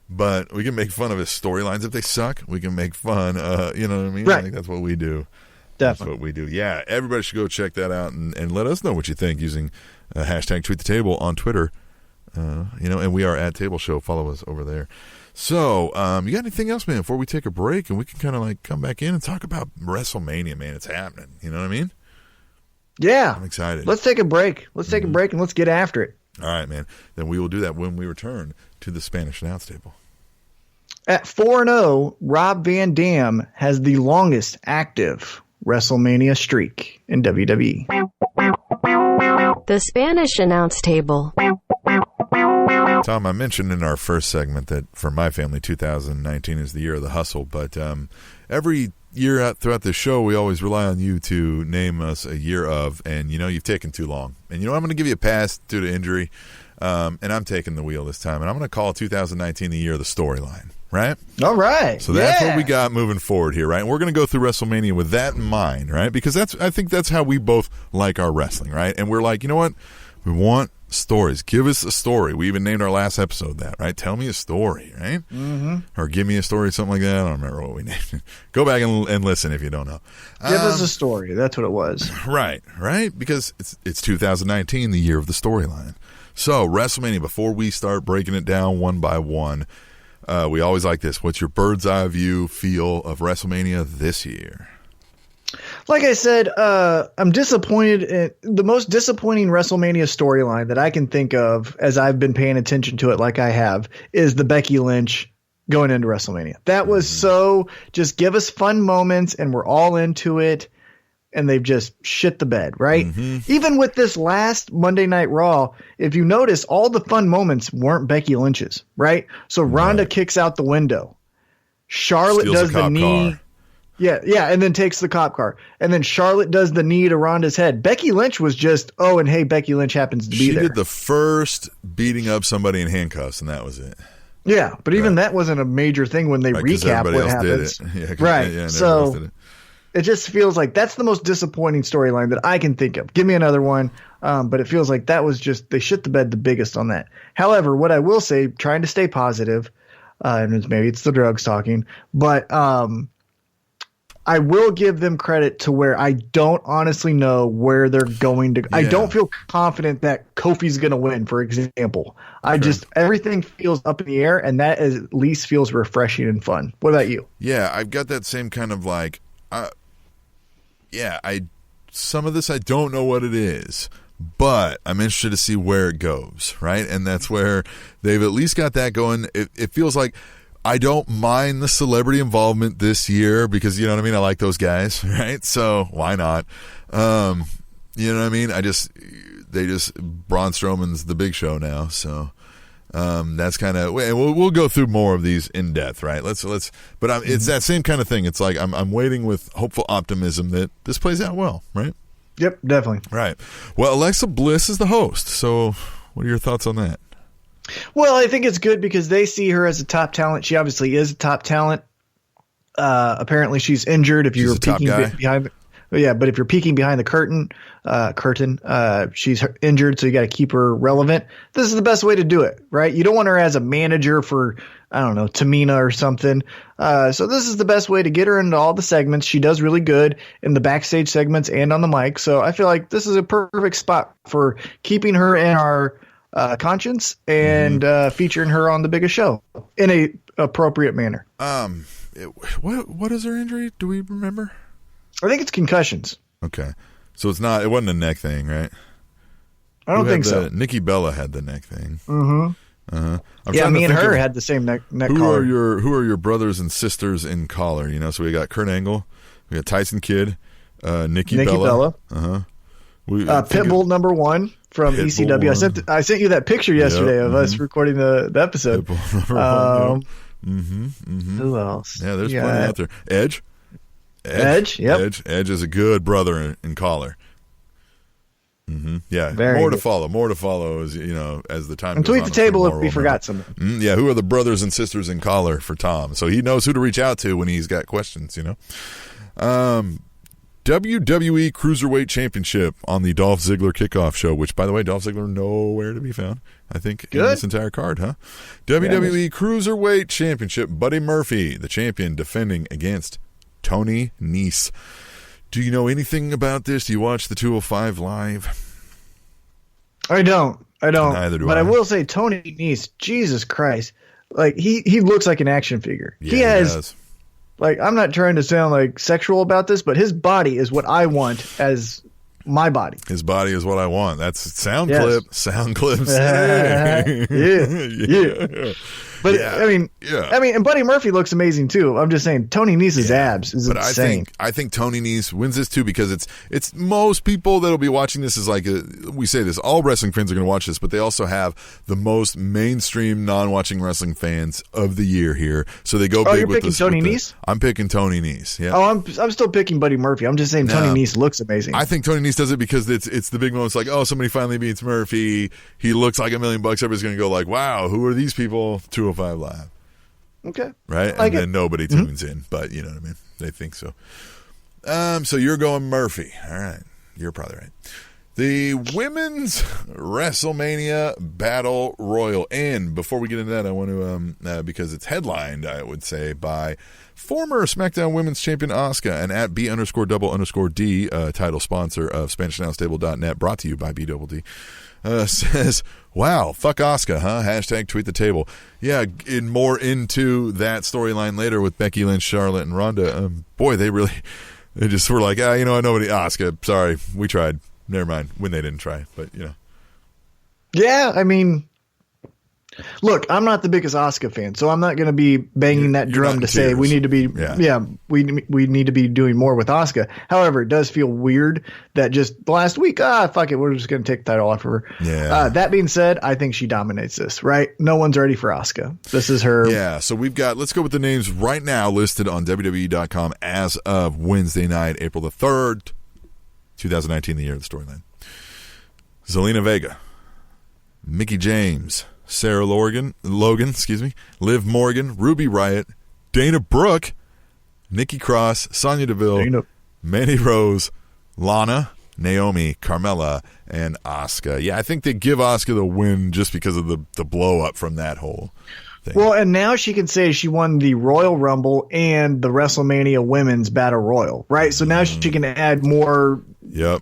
B: but we can make fun of his storylines if they suck. We can make fun, you know what I mean?
C: Right.
B: Like, that's what we do.
C: Definitely.
B: That's what we do. Yeah, everybody should go check that out and let us know what you think using hashtag Tweet the Table on Twitter. You know, and we are at Table Show. Follow us over there. So, you got anything else, man, before we take a break and we can kind of like come back in and talk about WrestleMania, man? It's happening. You know what I mean?
C: Yeah.
B: I'm excited.
C: Let's take a break. Let's take a break and let's get after it.
B: All right, man. Then we will do that when we return to the Spanish Announce Table.
C: At 4-0, Rob Van Dam has the longest active WrestleMania streak in WWE.
A: The Spanish Announce Table.
B: Tom, I mentioned in our first segment that for my family, 2019 is the year of the hustle. But every year throughout the show, we always rely on you to name us a year of. And, you know, you've taken too long. And, you know, I'm going to give you a pass due to injury. And I'm taking the wheel this time. And I'm going to call 2019 the year of the storyline. Right?
C: All right.
B: So that's what we got moving forward here, right? And we're going to go through WrestleMania with that in mind, right? Because I think that's how we both like our wrestling, right? And we're like, you know what? We want stories. Give us a story. We even named our last episode that, right? Tell me a story, right? Or give me a story, something like that. I don't remember what we named it. Go back and listen if you don't know.
C: Give us a story. That's what it was.
B: Right. Because it's 2019, the year of the storyline. So WrestleMania, before we start breaking it down one by one, we always like this. What's your bird's eye view feel of WrestleMania this year?
C: Like I said, I'm disappointed. The most disappointing WrestleMania storyline that I can think of, as I've been paying attention to it like I have, is the Becky Lynch going into WrestleMania. That was so just give us fun moments and we're all into it. And they've just shit the bed, right? Even with this last Monday Night Raw, if you notice, all the fun moments weren't Becky Lynch's, right? So Ronda kicks out the window. Charlotte
B: Steals
C: does the knee.
B: Car.
C: Yeah, and then takes the cop car. And then Charlotte does the knee to Ronda's head. Becky Lynch was just, and hey, Becky Lynch happens to be there.
B: She did the first beating up somebody in handcuffs, and that was it.
C: Yeah, but even that wasn't a major thing when they recap what happens. Right.
B: Yeah,
C: so it just feels like that's the most disappointing storyline that I can think of. Give me another one. But it feels like that was just, they shit the bed the biggest on that. However, what I will say, trying to stay positive, and maybe it's the drugs talking, but I will give them credit to where I don't honestly know where they're going to. Yeah. I don't feel confident that Kofi's going to win, for example. Everything feels up in the air, and that at least feels refreshing and fun. What about you?
B: Yeah, I've got that same kind of like, some of this I don't know what it is, but I'm interested to see where it goes, right? And that's where they've at least got that going. It feels like I don't mind the celebrity involvement this year because, you know what I mean? I like those guys, right? So why not? You know what I mean? Braun Strowman's the big show now. So that's kind of, we'll go through more of these in depth, right? But it's that same kind of thing. It's like I'm waiting with hopeful optimism that this plays out well, right?
C: Yep, definitely.
B: Right. Well, Alexa Bliss is the host. So what are your thoughts on that?
C: Well, I think it's good because they see her as a top talent. She obviously is a top talent. Apparently, she's injured. If you're peeking behind, but if you're peeking behind the curtain, she's injured, so you got to keep her relevant. This is the best way to do it, right? You don't want her as a manager for, I don't know, Tamina or something. So this is the best way to get her into all the segments. She does really good in the backstage segments and on the mic. So I feel like this is a perfect spot for keeping her in our conscience and featuring her on the biggest show in a appropriate manner.
B: What is her injury? Do we remember?
C: I think it's concussions.
B: Okay, so it wasn't a neck thing, right?
C: I don't think so.
B: Nikki Bella had the neck thing.
C: Me and her had the same neck collar.
B: Who are your brothers and sisters in collar? You know, so we got Kurt Angle, we got Tyson Kidd, Nikki Bella.
C: Pitbull number 1 from ECW. I sent you that picture yesterday of us recording the episode. Who else?
B: Yeah, there's plenty out there. Edge,
C: yep.
B: Edge is a good brother in collar. Yeah, more to follow as as the time.
C: And
B: goes
C: tweet
B: on,
C: the table if we forgot something.
B: Yeah, who are the brothers and sisters in collar for Tom? So he knows who to reach out to when he's got questions. WWE Cruiserweight Championship on the Dolph Ziggler kickoff show, which, by the way, Dolph Ziggler nowhere to be found, I think, in this entire card, huh? WWE Cruiserweight Championship, Buddy Murphy, the champion, defending against Tony Nese. Do you know anything about this? Do you watch the 205 Live?
C: I don't.
B: Neither do I.
C: But I will say Tony Nese, Jesus Christ, like he looks like an action figure.
B: Yeah,
C: he has.
B: Does.
C: Like, I'm not trying to sound like sexual about this, but his body is what I want as my body.
B: His body is what I want. That's sound clip. Sound clips.
C: Yeah. But I mean, and Buddy Murphy looks amazing too. I'm just saying, Tony Nese's abs is insane.
B: I think Tony Nese wins this too because it's most people that'll be watching this is like we say this. All wrestling fans are going to watch this, but they also have the most mainstream non-watching wrestling fans of the year here. So they go big
C: you're
B: with
C: picking Tony Nese?
B: I'm picking Tony Nese. Yeah.
C: Oh, I'm still picking Buddy Murphy. I'm just saying Tony Nese looks amazing.
B: I think Tony Nese does it because it's the big moment. It's like, oh, somebody finally beats Murphy. He looks like $1 million. Everybody's going to go like, wow, who are these people? 205 Live.
C: Okay.
B: Right? And then nobody tunes in, but you know what I mean? They think so. So you're going Murphy. All right. You're probably right. The Women's WrestleMania Battle Royal. And before we get into that, I want to, because it's headlined, I would say, by former SmackDown Women's Champion Asuka and at B_double_D, title sponsor of SpanishAnnounceTable.net, brought to you by B_D. Says, wow, fuck Asuka, huh? Hashtag tweet the table. Yeah, more into that storyline later with Becky Lynch, Charlotte, and Ronda. Boy, they just were like, nobody, Asuka, sorry, we tried. Never mind, when they didn't try, but,
C: Yeah, I mean, Look, I'm not the biggest Asuka fan, so I'm not going to be banging that drum to say we need to be, we need to be doing more with Asuka. However, it does feel weird that just last week, fuck it, we're just going to take the title off of her.
B: Yeah.
C: That being said, I think she dominates this, right? No one's ready for Asuka. This is her.
B: Yeah, so let's go with the names right now listed on WWE.com as of Wednesday night, April the 3rd, 2019, the year of the storyline. Zelina Vega, Mickie James, Sarah Logan, Liv Morgan, Ruby Riott, Dana Brooke, Nikki Cross, Sonya Deville, Mandy Rose, Lana, Naomi, Carmella, and Asuka. Yeah, I think they give Asuka the win just because of the blow up from that whole thing.
C: Well, and now she can say she won the Royal Rumble and the WrestleMania Women's Battle Royal, right? So now she can add more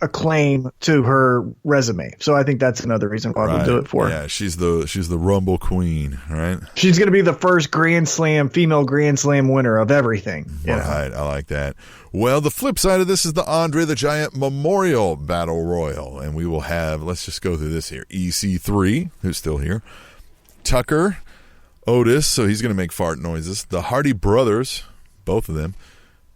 C: acclaim to her resume. So I think that's another reason why we'll do it for her.
B: Yeah, she's the Rumble Queen, right?
C: She's going to be the first female Grand Slam winner of everything.
B: Right, I like that. Well, the flip side of this is the Andre the Giant Memorial Battle Royal, and we will have, let's just go through this here. EC3, who's still here. Tucker, Otis, so he's going to make fart noises. The Hardy Brothers, both of them.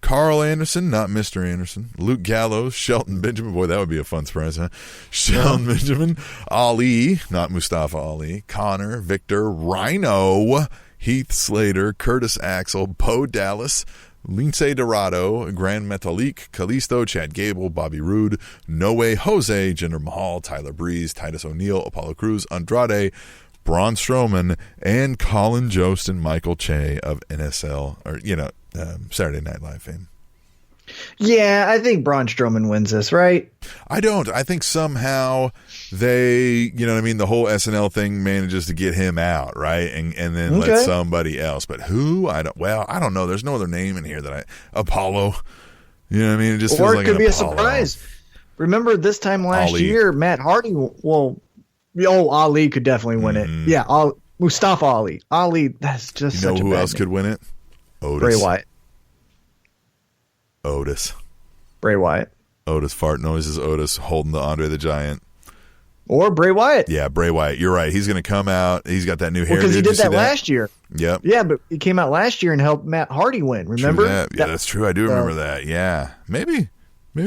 B: Carl Anderson, not Mr. Anderson. Luke Gallows, Shelton Benjamin. Boy, that would be a fun surprise, huh? Shelton Benjamin. Ali, not Mustafa Ali. Connor, Victor, Rhino, Heath Slater, Curtis Axel, Bo Dallas, Lince Dorado, Grand Metalik, Kalisto, Chad Gable, Bobby Roode, No Way Jose, Jinder Mahal, Tyler Breeze, Titus O'Neil, Apollo Crews, Andrade, Braun Strowman, and Colin Jost and Michael Che of NSL, or, Saturday Night Live fame.
C: Yeah, I think Braun Strowman wins this, right?
B: I don't. I think somehow they, the whole SNL thing manages to get him out, right? And then let somebody else. But who? I don't know. There's no other name in here Apollo. You know what I mean? It just feels like
C: it could be a surprise. Remember this time last year, Matt Hardy, Ali could definitely win it. Yeah, Mustafa Ali. Ali, that's just such a bad
B: who else
C: name.
B: Could win it? Otis.
C: Bray Wyatt.
B: Otis.
C: Bray Wyatt.
B: Otis fart noises. Otis holding the Andre the Giant.
C: Or Bray Wyatt.
B: Yeah, Bray Wyatt. You're right. He's going to come out. He's got that new hair.
C: Because he did that last year.
B: Yep.
C: Yeah, but he came out last year and helped Matt Hardy win. Remember?
B: Yeah, that's true. I do remember that. Yeah. Maybe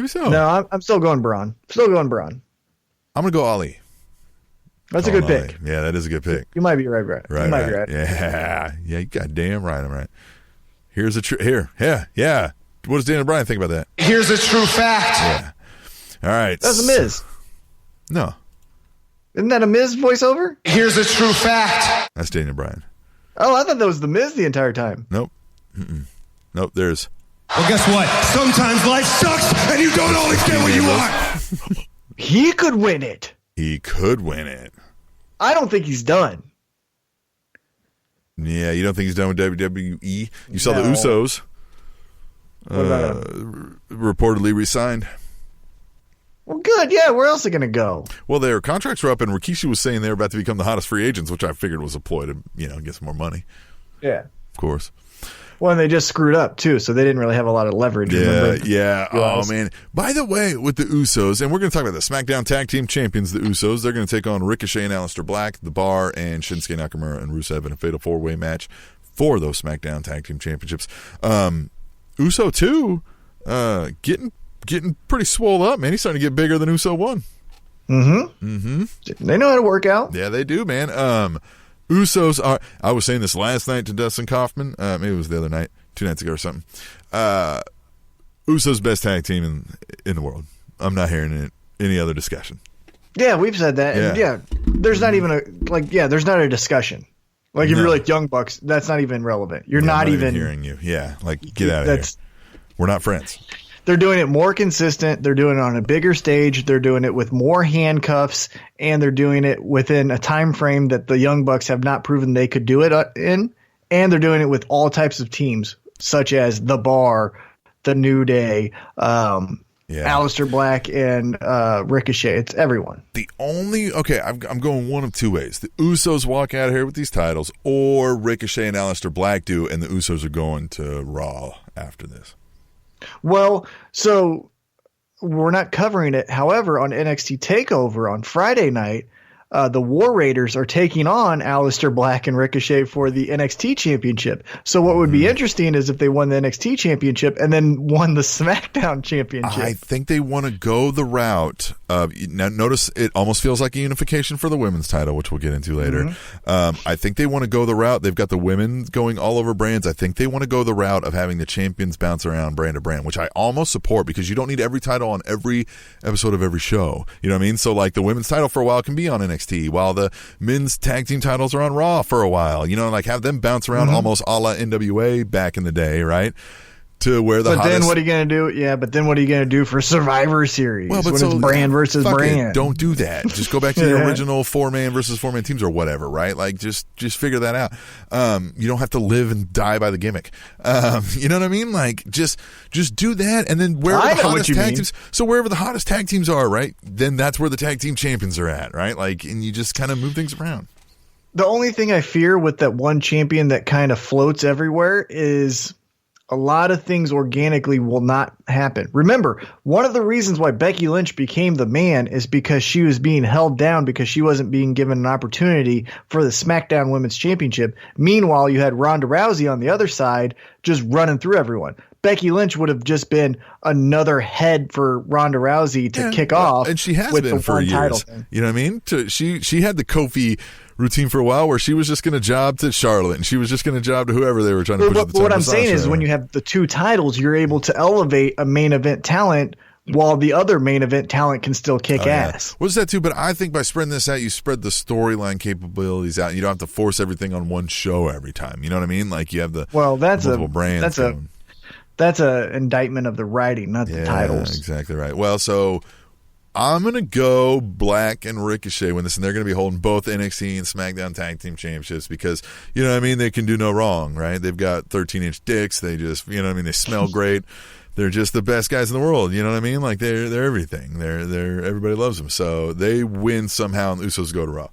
B: so.
C: No, I'm still going Braun. I'm going to go
B: Ali.
C: That's a good pick.
B: Yeah, that is a good pick.
C: You might be right. You might be right.
B: Yeah, you goddamn right. I'm right. Here's a Yeah. What does Daniel Bryan think about that?
D: Here's a true fact.
B: Yeah. All right.
C: That's a Miz.
B: No.
C: Isn't that a Miz voiceover?
D: Here's a true fact.
B: That's Daniel Bryan.
C: Oh, I thought that was the Miz the entire time.
B: Nope. Nope. There's.
D: Well, guess what? Sometimes life sucks, and you don't always get what you want.
C: He could win it.
B: He could win it.
C: I don't think he's done.
B: Yeah, you don't think he's done with WWE? You saw the Usos.
C: What about him?
B: Reportedly re-signed.
C: Well, good. Yeah, where else are they going to go?
B: Well, their contracts were up, and Rikishi was saying they were about to become the hottest free agents, which I figured was a ploy to, get some more money.
C: Yeah.
B: Of course.
C: Well, and they just screwed up, too, so they didn't really have a lot of leverage.
B: Yeah. Oh, man. By the way, with the Usos, and we're going to talk about the SmackDown Tag Team Champions, the Usos, they're going to take on Ricochet and Aleister Black, The Bar, and Shinsuke Nakamura and Rusev in a fatal four-way match for those SmackDown Tag Team Championships. Uso 2, getting pretty swole up, man. He's starting to get bigger than Uso 1.
C: They know how to work out.
B: Yeah, they do, man. Usos are. I was saying this last night to Dustin Kaufman. Maybe it was the other night, 2 nights ago or something. Usos best tag team in the world. I'm not hearing any other discussion.
C: Yeah, we've said that. And there's not even there's not a discussion. Like if you're like Young Bucks, that's not even relevant. You're not even
B: hearing you. Yeah, like get out of here. We're not friends.
C: They're doing it more consistent. They're doing it on a bigger stage. They're doing it with more handcuffs, and they're doing it within a time frame that the Young Bucks have not proven they could do it in. And they're doing it with all types of teams, such as The Bar, The New Day, Aleister Black, and Ricochet. It's everyone.
B: I'm going one of two ways. The Usos walk out of here with these titles, or Ricochet and Aleister Black do, and the Usos are going to Raw after this.
C: Well, so we're not covering it. However, on NXT TakeOver on Friday night, the War Raiders are taking on Aleister Black and Ricochet for the NXT Championship. So what would be interesting is if they won the NXT Championship and then won the SmackDown Championship.
B: I think they want to go the route of, now notice it almost feels like a unification for the women's title, which we'll get into later. I think they want to go the route. They've got the women going all over brands. I think they want to go the route of having the champions bounce around brand to brand, which I almost support because you don't need every title on every episode of every show. You know what I mean? So like the women's title for a while can be on NXT while the men's tag team titles are on Raw for a while. You know, like have them bounce around almost a la NWA back in the day, right? To where the hottest...
C: then what are you going to do? Yeah, but then what are you going to do for Survivor Series when it's brand versus brand?
B: Don't do that. Just go back to the original 4-man versus 4-man teams or whatever, right? Like just figure that out. You don't have to live and die by the gimmick. You know what I mean? Like just do that, and then wherever the hottest tag teams. So wherever the hottest tag teams are, right? Then that's where the tag team champions are at, right? Like, and you just kind of move things around.
C: The only thing I fear with that one champion that kind of floats everywhere is a lot of things organically will not happen. Remember, one of the reasons why Becky Lynch became the man is because she was being held down because she wasn't being given an opportunity for the SmackDown Women's Championship. Meanwhile, you had Ronda Rousey on the other side just running through everyone. Becky Lynch would have just been another head for Ronda Rousey to kick off.
B: And she has been for years. You know what I mean? She had the Kofi routine for a while where she was just going to job to Charlotte and she was just going to job to whoever they were trying to push at the time.
C: What I'm saying is when you have the two titles, you're able to elevate a main event talent while the other main event talent can still kick ass.
B: What's that too? But I think by spreading this out, you spread the storyline capabilities out. You don't have to force everything on one show every time. You know what I mean? Like you have the multiple brands.
C: That's a indictment of the writing, not the titles.
B: Exactly right. Well, so I'm going to go Black and Ricochet win this, and they're going to be holding both NXT and SmackDown Tag Team Championships because, you know what I mean, they can do no wrong, right? They've got 13-inch dicks. They just, you know what I mean, they smell great. They're just the best guys in the world, you know what I mean? Like, they're everything. They're everybody loves them. So they win somehow, and the Usos go to Raw.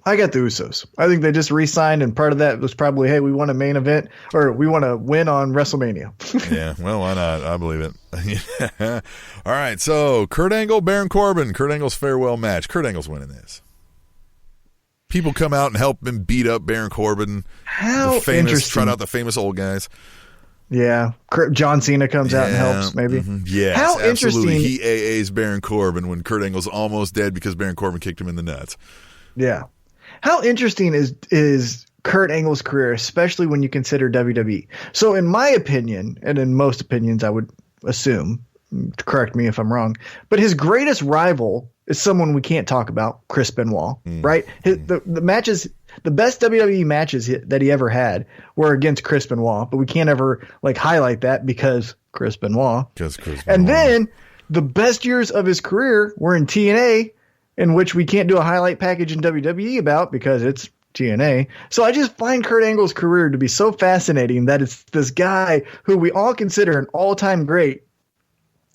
C: I got the Usos. I think they just re-signed, and part of that was probably, hey, we want a main event, or we want to win on WrestleMania.
B: Yeah, well, why not? I believe it. All right, so Kurt Angle, Baron Corbin. Kurt Angle's farewell match. Kurt Angle's winning this. People come out and help him beat up Baron Corbin.
C: How interesting.
B: Trot out the famous old guys.
C: Yeah, John Cena comes out and helps, maybe.
B: Yes,
C: how
B: absolutely.
C: Interesting.
B: He AA's Baron Corbin when Kurt Angle's almost dead because Baron Corbin kicked him in the nuts.
C: Yeah. How interesting is Kurt Angle's career, especially when you consider WWE? So in my opinion, and in most opinions, I would assume, correct me if I'm wrong, but his greatest rival is someone we can't talk about, Chris Benoit, right? The matches, the best WWE matches that he ever had were against Chris Benoit, but we can't ever like highlight that because Chris Benoit. And then the best years of his career were in TNA, in which we can't do a highlight package in WWE about because it's TNA. So I just find Kurt Angle's career to be so fascinating that it's this guy who we all consider an all-time great,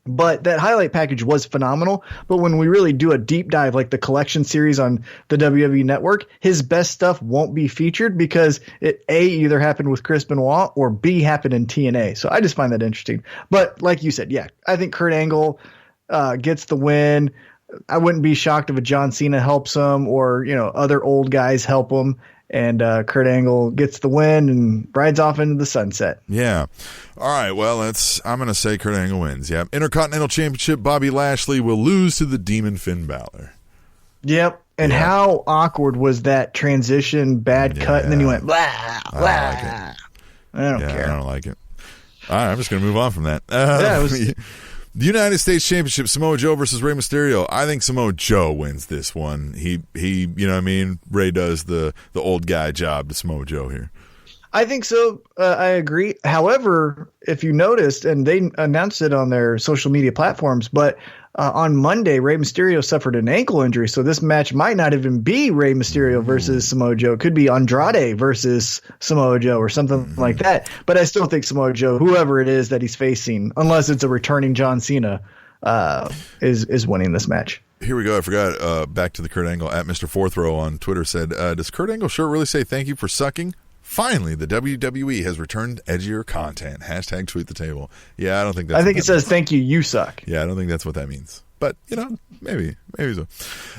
C: but that highlight package was phenomenal. But when we really do a deep dive, like the collection series on the WWE Network, his best stuff won't be featured because it either happened with Chris Benoit or B happened in TNA. So I just find that interesting. But like you said, yeah, I think Kurt Angle gets the win. I wouldn't be shocked if a John Cena helps him or, you know, other old guys help him. And Kurt Angle gets the win and rides off into the sunset.
B: Yeah. All right. Well, I'm going to say Kurt Angle wins. Yeah. Intercontinental Championship, Bobby Lashley will lose to the Demon Finn Balor.
C: Yep. And how awkward was that transition, bad cut, and then he went, blah, blah. I don't care.
B: I don't like it. All right. I'm just going to move on from that.
C: It was...
B: The United States Championship, Samoa Joe versus Rey Mysterio. I think Samoa Joe wins this one. He, you know what I mean? Rey does the old guy job to Samoa Joe here.
C: I think so. I agree. However, if you noticed, and they announced it on their social media platforms, but on Monday, Rey Mysterio suffered an ankle injury. So this match might not even be Rey Mysterio versus Samoa Joe. It could be Andrade versus Samoa Joe or something like that. But I still think Samoa Joe, whoever it is that he's facing, unless it's a returning John Cena, is winning this match.
B: Here we go. I forgot. Back to the Kurt Angle at Mr. Fourth Row on Twitter said, does Kurt Angle shirt really say thank you for sucking? Finally, the WWE has returned edgier content. Hashtag tweet the table. Yeah, I don't think that's...
C: I think it says, thank you, you suck.
B: Yeah, I don't think that's what that means. But, maybe so.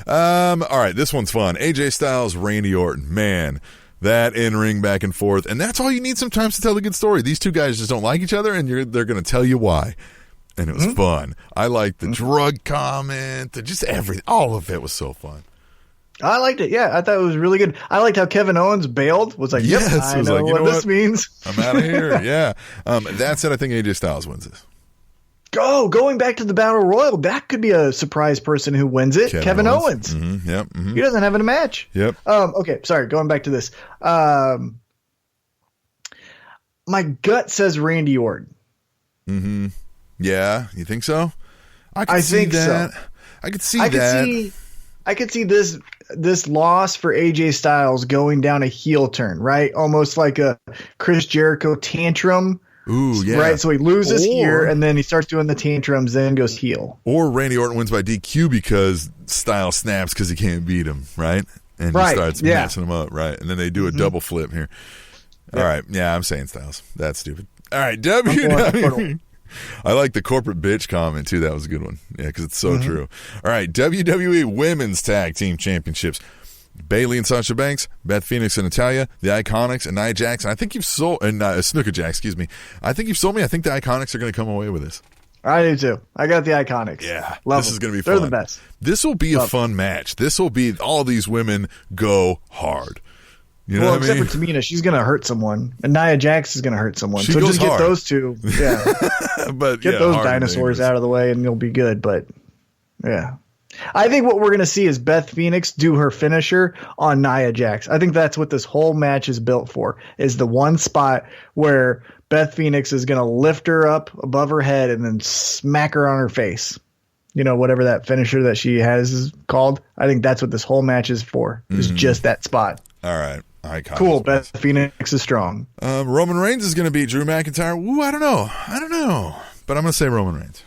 B: All right, this one's fun. AJ Styles, Randy Orton. Man, that in-ring back and forth. And that's all you need sometimes to tell a good story. These two guys just don't like each other, and they're going to tell you why. And it was fun. I liked the drug comment. Just everything. All of it was so fun.
C: I liked it. Yeah, I thought it was really good. I liked how Kevin Owens bailed. Was like, yes, I know what this means.
B: I'm out of here. Yeah. That said, I think AJ Styles wins this.
C: Going back to the Battle Royal, that could be a surprise person who wins it. Kevin Owens.
B: Mm-hmm. Yep. Mm-hmm.
C: He doesn't have a match.
B: Yep.
C: Okay, sorry. Going back to this. My gut says Randy Orton.
B: Mm-hmm. Yeah, you think so? I
C: think
B: that.
C: so.
B: I could see that.
C: I could see this loss for AJ Styles going down a heel turn, right? Almost like a Chris Jericho tantrum.
B: Ooh, yeah.
C: Right, so he loses here, and then he starts doing the tantrums, then goes heel.
B: Or Randy Orton wins by DQ because Styles snaps because he can't beat him, right? And he starts messing him up, right? And then they do a double flip here. All right, yeah, I'm saying Styles. That's stupid. All right, WWE. I like the corporate bitch comment, too. That was a good one. Yeah, because it's so true. All right, WWE Women's Tag Team Championships. Bayley and Sasha Banks, Beth Phoenix and Natalya, the IIconics, and Nia Jax. And I think you've sold, and Snuka Jax, excuse me. I think you've sold me. I think the IIconics are going to come away with this.
C: I do too. I got the IIconics.
B: Yeah,
C: Love
B: this is going to be
C: fun.
B: fun.
C: They're the best.
B: This will be a fun match. This will be all these women go hard. You know what I mean?
C: Except for Tamina, she's going to hurt someone, and Nia Jax is going to hurt someone.
B: She
C: so
B: goes
C: just get
B: hard.
C: those two. Yeah,
B: but
C: get those dinosaurs out of the way, and you'll be good. But yeah. I think what we're going to see is Beth Phoenix do her finisher on Nia Jax. I think that's what this whole match is built for, is the one spot where Beth Phoenix is going to lift her up above her head and then smack her on her face. Whatever that finisher that she has is called. I think that's what this whole match is for, is just that spot.
B: All right. Iconic.
C: Cool. Beth Phoenix is strong.
B: Roman Reigns is going to beat Drew McIntyre. Ooh, I don't know. But I'm going to say Roman Reigns.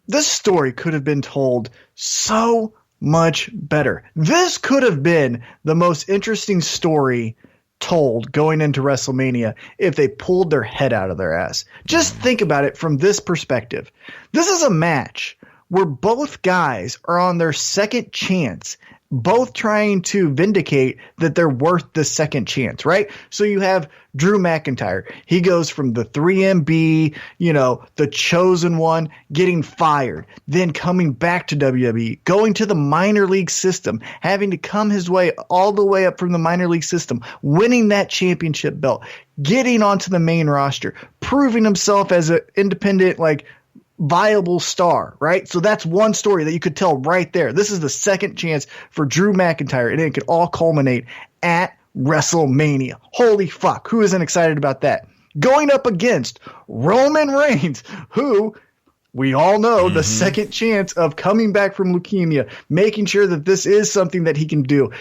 C: This story could have been told so much better. This could have been the most interesting story told going into WrestleMania if they pulled their head out of their ass. Just think about it from this perspective. This is a match where both guys are on their second chance, both trying to vindicate that they're worth the second chance, right? So you have Drew McIntyre. He goes from the 3MB, the chosen one, getting fired, then coming back to WWE, going to the minor league system, having to come his way all the way up from the minor league system, winning that championship belt, getting onto the main roster, proving himself as an independent, viable star, right? So that's one story that you could tell right there. This is the second chance for Drew McIntyre, and it could all culminate at WrestleMania. Holy fuck. Who isn't excited about that? Going up against Roman Reigns, who we all know the second chance of coming back from leukemia, making sure that this is something that he can do.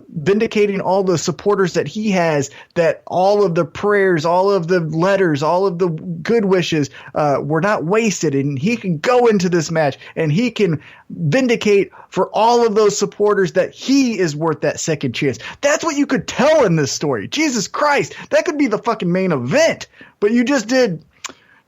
C: Vindicating all the supporters that he has, that all of the prayers, all of the letters, all of the good wishes were not wasted, and he can go into this match and he can vindicate for all of those supporters that he is worth that second chance. That's what you could tell in this story. Jesus Christ, that could be the fucking main event, but you just did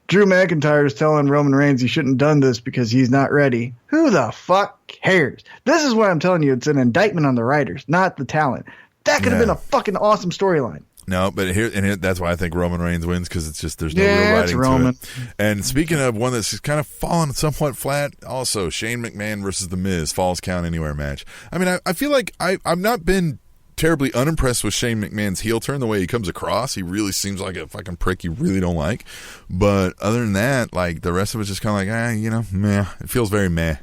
C: Drew McIntyre is telling Roman Reigns he shouldn't have done this because he's not ready. Who the fuck cares? This is what I'm telling you. It's an indictment on the writers, not the talent. That could have been a fucking awesome storyline.
B: No, but here that's why I think Roman Reigns wins, because it's just there's no real writing to it. And speaking of one that's kind of fallen somewhat flat, also Shane McMahon versus The Miz, Falls Count Anywhere match. I mean, I feel like I've not been terribly unimpressed with Shane McMahon's heel turn, the way he comes across. He really seems like a fucking prick you really don't like. But other than that, the rest of it's just kind of meh. It feels very meh.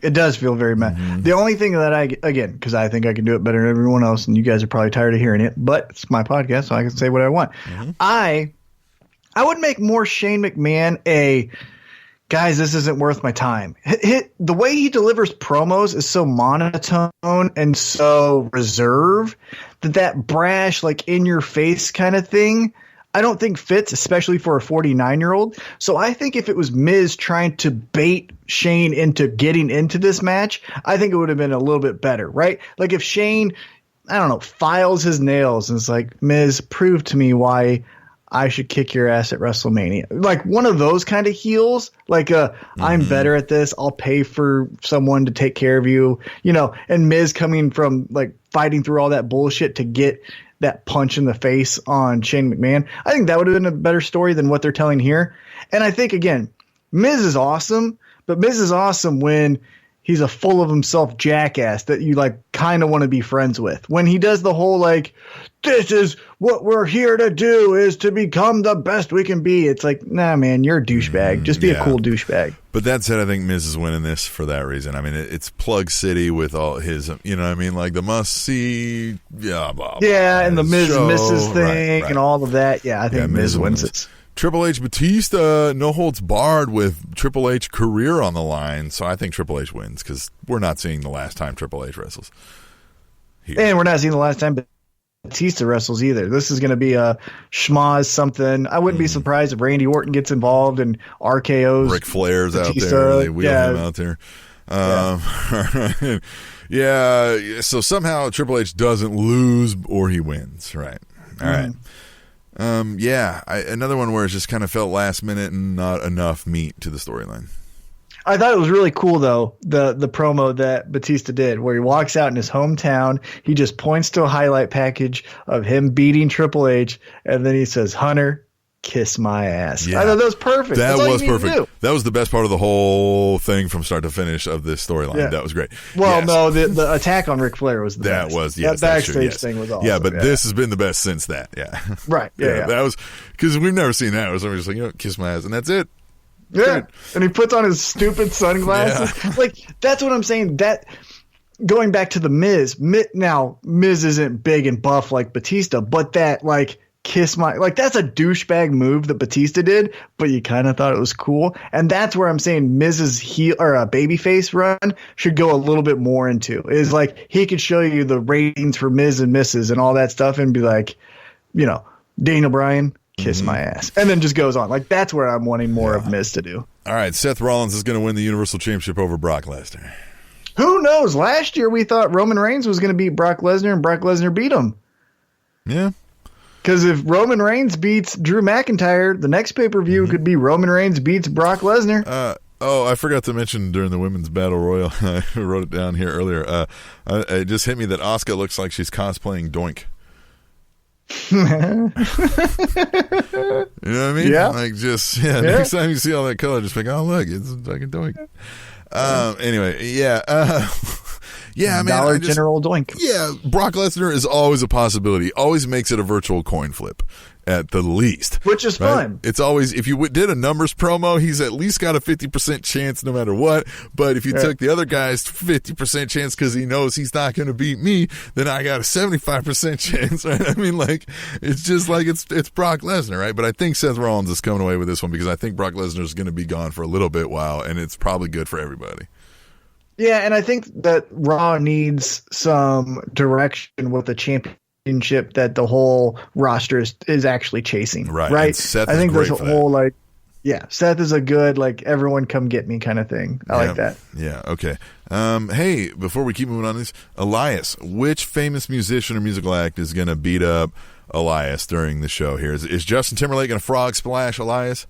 C: It does feel very meh. The only thing that because I think I can do it better than everyone else, and you guys are probably tired of hearing it, but it's my podcast, so I can say what I want. I would make more Shane McMahon guys, this isn't worth my time. The way he delivers promos is so monotone and so reserved that brash, in your face kind of thing, I don't think fits, especially for a 49-year-old. So I think if it was Miz trying to bait Shane into getting into this match, I think it would have been a little bit better, right? If Shane, I don't know, files his nails and it's like, Miz, prove to me why I should kick your ass at WrestleMania. Like one of those kind of heels, like I'm better at this. I'll pay for someone to take care of you, and Miz coming from like fighting through all that bullshit to get that punch in the face on Shane McMahon. I think that would have been a better story than what they're telling here. And I think, again, Miz is awesome, but Miz is awesome when he's a full of himself jackass that you like kind of want to be friends with. When he does the whole like, this is what we're here to do is to become the best we can be. It's like, nah, man, you're a douchebag. Just be a cool douchebag.
B: But that said, I think Miz is winning this for that reason. I mean, it's Plug City with all his, what I mean? Like the must see, blah, blah.
C: Yeah, and the Miz misses thing and all of that. Yeah, I think Miz wins it.
B: Triple H Batista, no holds barred with Triple H career on the line. So I think Triple H wins because we're not seeing the last time Triple H wrestles.
C: And we're not seeing the last time Batista wrestles either. This is going to be a schmoz something. I wouldn't be surprised if Randy Orton gets involved and RKO's.
B: Ric Flair's
C: Batista,
B: out there. They wheel him out there. So somehow Triple H doesn't lose or he wins. Right. All right. Another one where it just kind of felt last minute and not enough meat to the storyline.
C: I thought it was really cool, though, the promo that Batista did, where he walks out in his hometown. He just points to a highlight package of him beating Triple H, and then he says, Hunter, kiss my ass. Yeah. I thought that was perfect.
B: That was perfect. That was the best part of the whole thing from start to finish of this storyline. Yeah. That was great.
C: Well, no, the attack on Ric Flair was the best. That backstage thing was awesome.
B: Yeah, but this has been the best since that. Yeah.
C: Right. Yeah.
B: That was because we've never seen that. It was always just like, kiss my ass, and that's it.
C: Yeah. Great. And he puts on his stupid sunglasses. Yeah. Like, that's what I'm saying. That going back to the Miz, now Miz isn't big and buff like Batista, but that like kiss my, like, that's a douchebag move that Batista did, but you kind of thought it was cool. And that's where I'm saying Miz's heel or a babyface run should go a little bit more into, is like he could show you the ratings for Miz and Mrs. and all that stuff and be like, Daniel Bryan, kiss my ass, and then just goes on. Like, that's where I'm wanting more of Miz to do.
B: All right, Seth Rollins is going to win the Universal Championship over Brock Lesnar.
C: Who knows? Last year we thought Roman Reigns was going to beat Brock Lesnar, and Brock Lesnar beat him.
B: Yeah.
C: Because if Roman Reigns beats Drew McIntyre, the next pay-per-view could be Roman Reigns beats Brock Lesnar.
B: I forgot to mention during the Women's Battle Royal, I wrote it down here earlier, it just hit me that Asuka looks like she's cosplaying Doink. You know what I mean?
C: Yeah.
B: Like, just, next time you see all that color, just think, oh, look, it's fucking Doink. Anyway,
C: Dollar General Doink.
B: Yeah, Brock Lesnar is always a possibility. Always makes it a virtual coin flip at the least.
C: Which is fun.
B: It's always, if you did a numbers promo, he's at least got a 50% chance no matter what. But if you took the other guy's 50% chance because he knows he's not going to beat me, then I got a 75% chance, right? I mean, like, it's just like it's Brock Lesnar, right? But I think Seth Rollins is coming away with this one because I think Brock Lesnar is going to be gone for a little bit while, and it's probably good for everybody.
C: Yeah, and I think that Raw needs some direction with the championship that the whole roster is actually chasing. Right.
B: And Seth
C: I think
B: is
C: there's a whole Seth is a good everyone come get me kind of thing. I like that.
B: Yeah. Okay. Hey, before we keep moving on this, Elias, which famous musician or musical act is going to beat up Elias during the show here? Is Justin Timberlake going to frog splash Elias?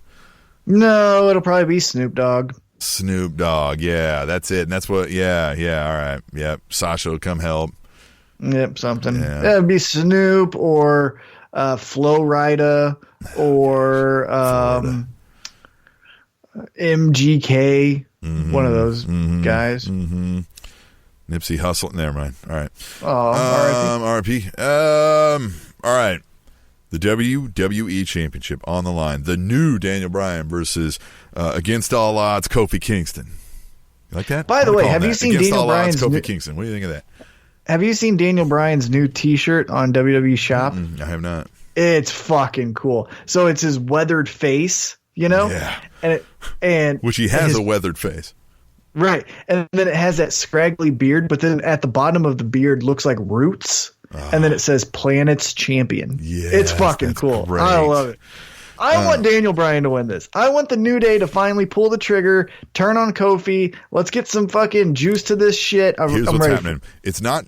C: No, it'll probably be Snoop Dogg.
B: Snoop Dogg, yeah, that's it. And that's what, all right. Yep, Sasha will come help.
C: Yep, something. Yeah. It'd be Snoop or Flo Rida or MGK, one of those guys.
B: Mm-hmm. Nipsey Hussle, never mind. All right.
C: Oh,
B: RIP. All right. The WWE Championship on the line. The new Daniel Bryan versus, against all odds, Kofi Kingston. You like that?
C: By the way, have you seen Daniel Bryan's
B: Kofi Kingston? What do you think of that?
C: Have you seen Daniel Bryan's new T-shirt on WWE Shop?
B: I have not.
C: It's fucking cool. So it's his weathered face,
B: Yeah.
C: And
B: which he has a weathered face.
C: Right. And then it has that scraggly beard, but then at the bottom of the beard looks like roots. And then it says Planet's Champion. Yeah, it's fucking cool. Great. I love it. I want Daniel Bryan to win this. I want the New Day to finally pull the trigger, turn on Kofi. Let's get some fucking juice to this shit.
B: Here's what's happening. It's not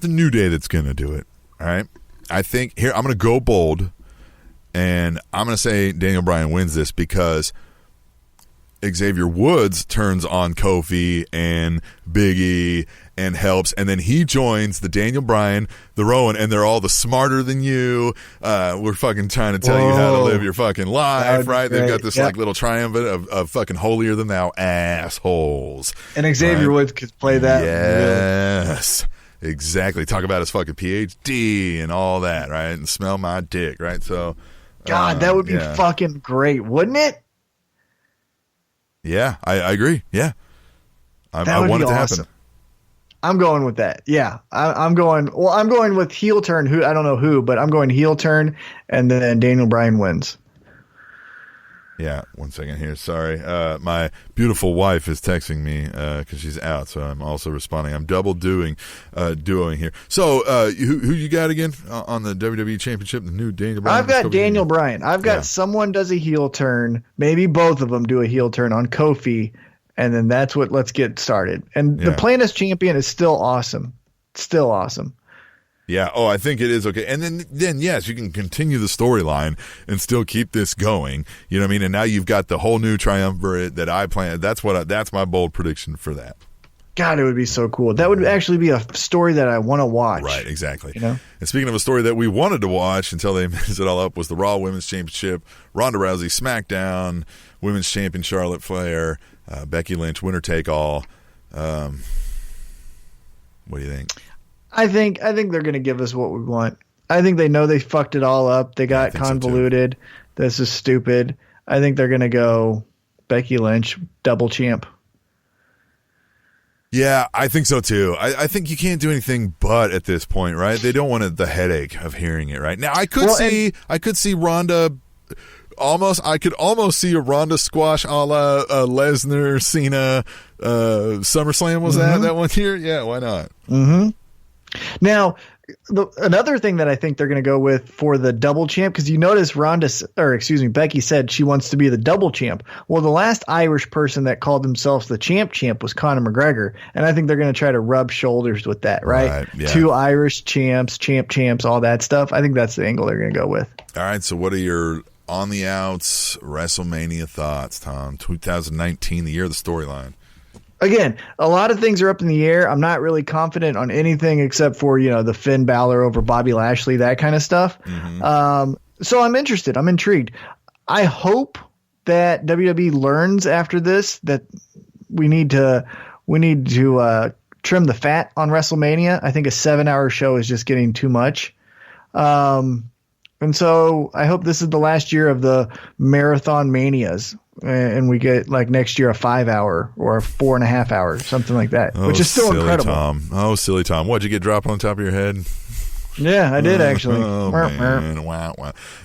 B: the New Day that's going to do it. All right. I think here I'm going to go bold. And I'm going to say Daniel Bryan wins this because Xavier Woods turns on Kofi and Big E and helps, and then he joins the Daniel Bryan, the Rowan, and they're all the smarter than you. We're fucking trying to tell you how to live your fucking life, right? They've got this like little triumvirate of fucking holier than thou assholes.
C: And Xavier Woods could play that.
B: Yes. Really. Exactly. Talk about his fucking PhD and all that, right? And smell my dick, right? So
C: God, that would be fucking great, wouldn't it?
B: Yeah, I agree. Yeah.
C: I want it to happen. I'm going with that. Yeah. I'm going with heel turn. I don't know who, but I'm going heel turn, and then Daniel Bryan wins.
B: Yeah. 1 second here. Sorry. My beautiful wife is texting me because she's out, so I'm also responding. I'm double duoing here. So who you got again on the WWE Championship? The new Daniel Bryan?
C: I've got Daniel Bryan. I've got someone does a heel turn. Maybe both of them do a heel turn on Kofi. And then let's get started. And the plan as champion is still awesome. Still awesome.
B: Yeah. Oh, I think it is okay. And then yes, you can continue the storyline and still keep this going. You know what I mean? And now you've got the whole new triumvirate that I planned. That's my bold prediction for that.
C: God, it would be so cool. That would actually be a story that I want to watch.
B: Right, exactly.
C: You know?
B: And speaking of a story that we wanted to watch until they messed it all up was the Raw Women's Championship, Ronda Rousey SmackDown, Women's Champion Charlotte Flair, Becky Lynch, winner take all. What do you think? I
C: think they're going to give us what we want. I think they know they fucked it all up. They got convoluted. So this is stupid. I think they're going to go Becky Lynch, double champ.
B: Yeah, I think so too. I think you can't do anything but at this point, right? They don't want the headache of hearing it, right? Now I could see Ronda. I could almost see a Ronda squash a la Lesnar, Cena, SummerSlam was that one year? Yeah, why not?
C: Mm-hmm. Now, another thing that I think they're going to go with for the double champ, because you notice Becky said she wants to be the double champ. Well, the last Irish person that called themselves the champ was Conor McGregor, and I think they're going to try to rub shoulders with that, right? Yeah. 2 Irish champs, all that stuff. I think that's the angle they're going to go with.
B: All right, so what are your on the outs WrestleMania thoughts, Tom? 2019, the year of the storyline.
C: Again, a lot of things are up in the air. I'm not really confident on anything except for, the Finn Balor over Bobby Lashley, that kind of stuff. Mm-hmm. So I'm interested. I'm intrigued. I hope that WWE learns after this that we need to trim the fat on WrestleMania. I think a 7-hour show is just getting too much. And so I hope this is the last year of the marathon manias. And we get like next year a 5-hour or a 4.5 hour, something like that, which is still incredible.
B: Tom. Oh, silly Tom. What'd you get dropped on the top of your head?
C: Yeah, I did actually.
B: Oh, man. Wow.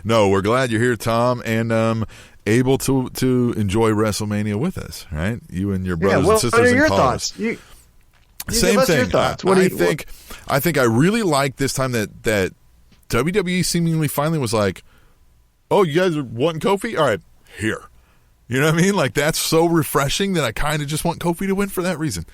B: No, we're glad you're here, Tom, and able to enjoy WrestleMania with us, right? You and your brothers and sisters.
C: What are your thoughts? You
B: Same thing.
C: Your thoughts.
B: I think I really like this time that WWE seemingly finally was like, oh, you guys are wanting Kofi? All right, here. You know what I mean? Like, that's so refreshing that I kind of just want Kofi to win for that reason.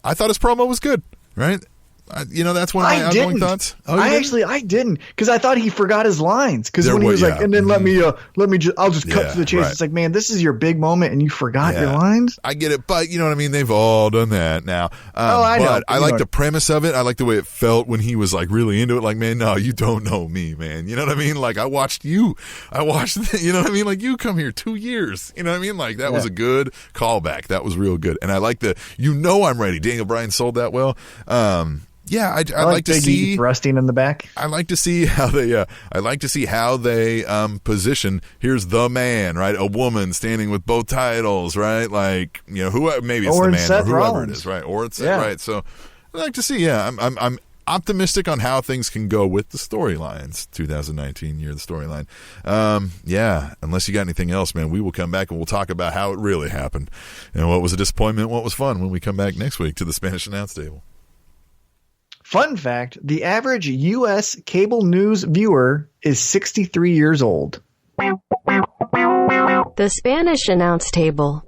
B: I thought his promo was good, right? That's one of my outgoing thoughts. Oh,
C: I didn't, because I thought he forgot his lines. Because when he was like, and then I'll just cut to the chase. Right. It's like, man, this is your big moment, and you forgot your lines.
B: I get it, but you know what I mean. They've all done that now.
C: I know.
B: I like the premise of it. I like the way it felt when he was like really into it. Like, man, no, you don't know me, man. You know what I mean? Like, I watched you. You know what I mean? Like, you come here 2 years. You know what I mean? Like, that was a good callback. That was real good, and I like I'm ready. Daniel Bryan sold that well. Yeah, I like to see
C: thrusting in the back.
B: I like to see how they. I like to see how they position. Here's the man, right? A woman standing with both titles, right? Like who? Maybe it's the man
C: Seth
B: or whoever
C: Rollins.
B: it is, right? Or it's right. So I like to see. Yeah, I'm optimistic on how things can go with the storylines. 2019 year of the storyline. Yeah. Unless you got anything else, man, we will come back and we'll talk about how it really happened and what was a disappointment, what was fun when we come back next week to the Spanish Announce Table.
C: Fun fact, the average U.S. cable news viewer is 63 years old.
A: The Spanish Announce Table.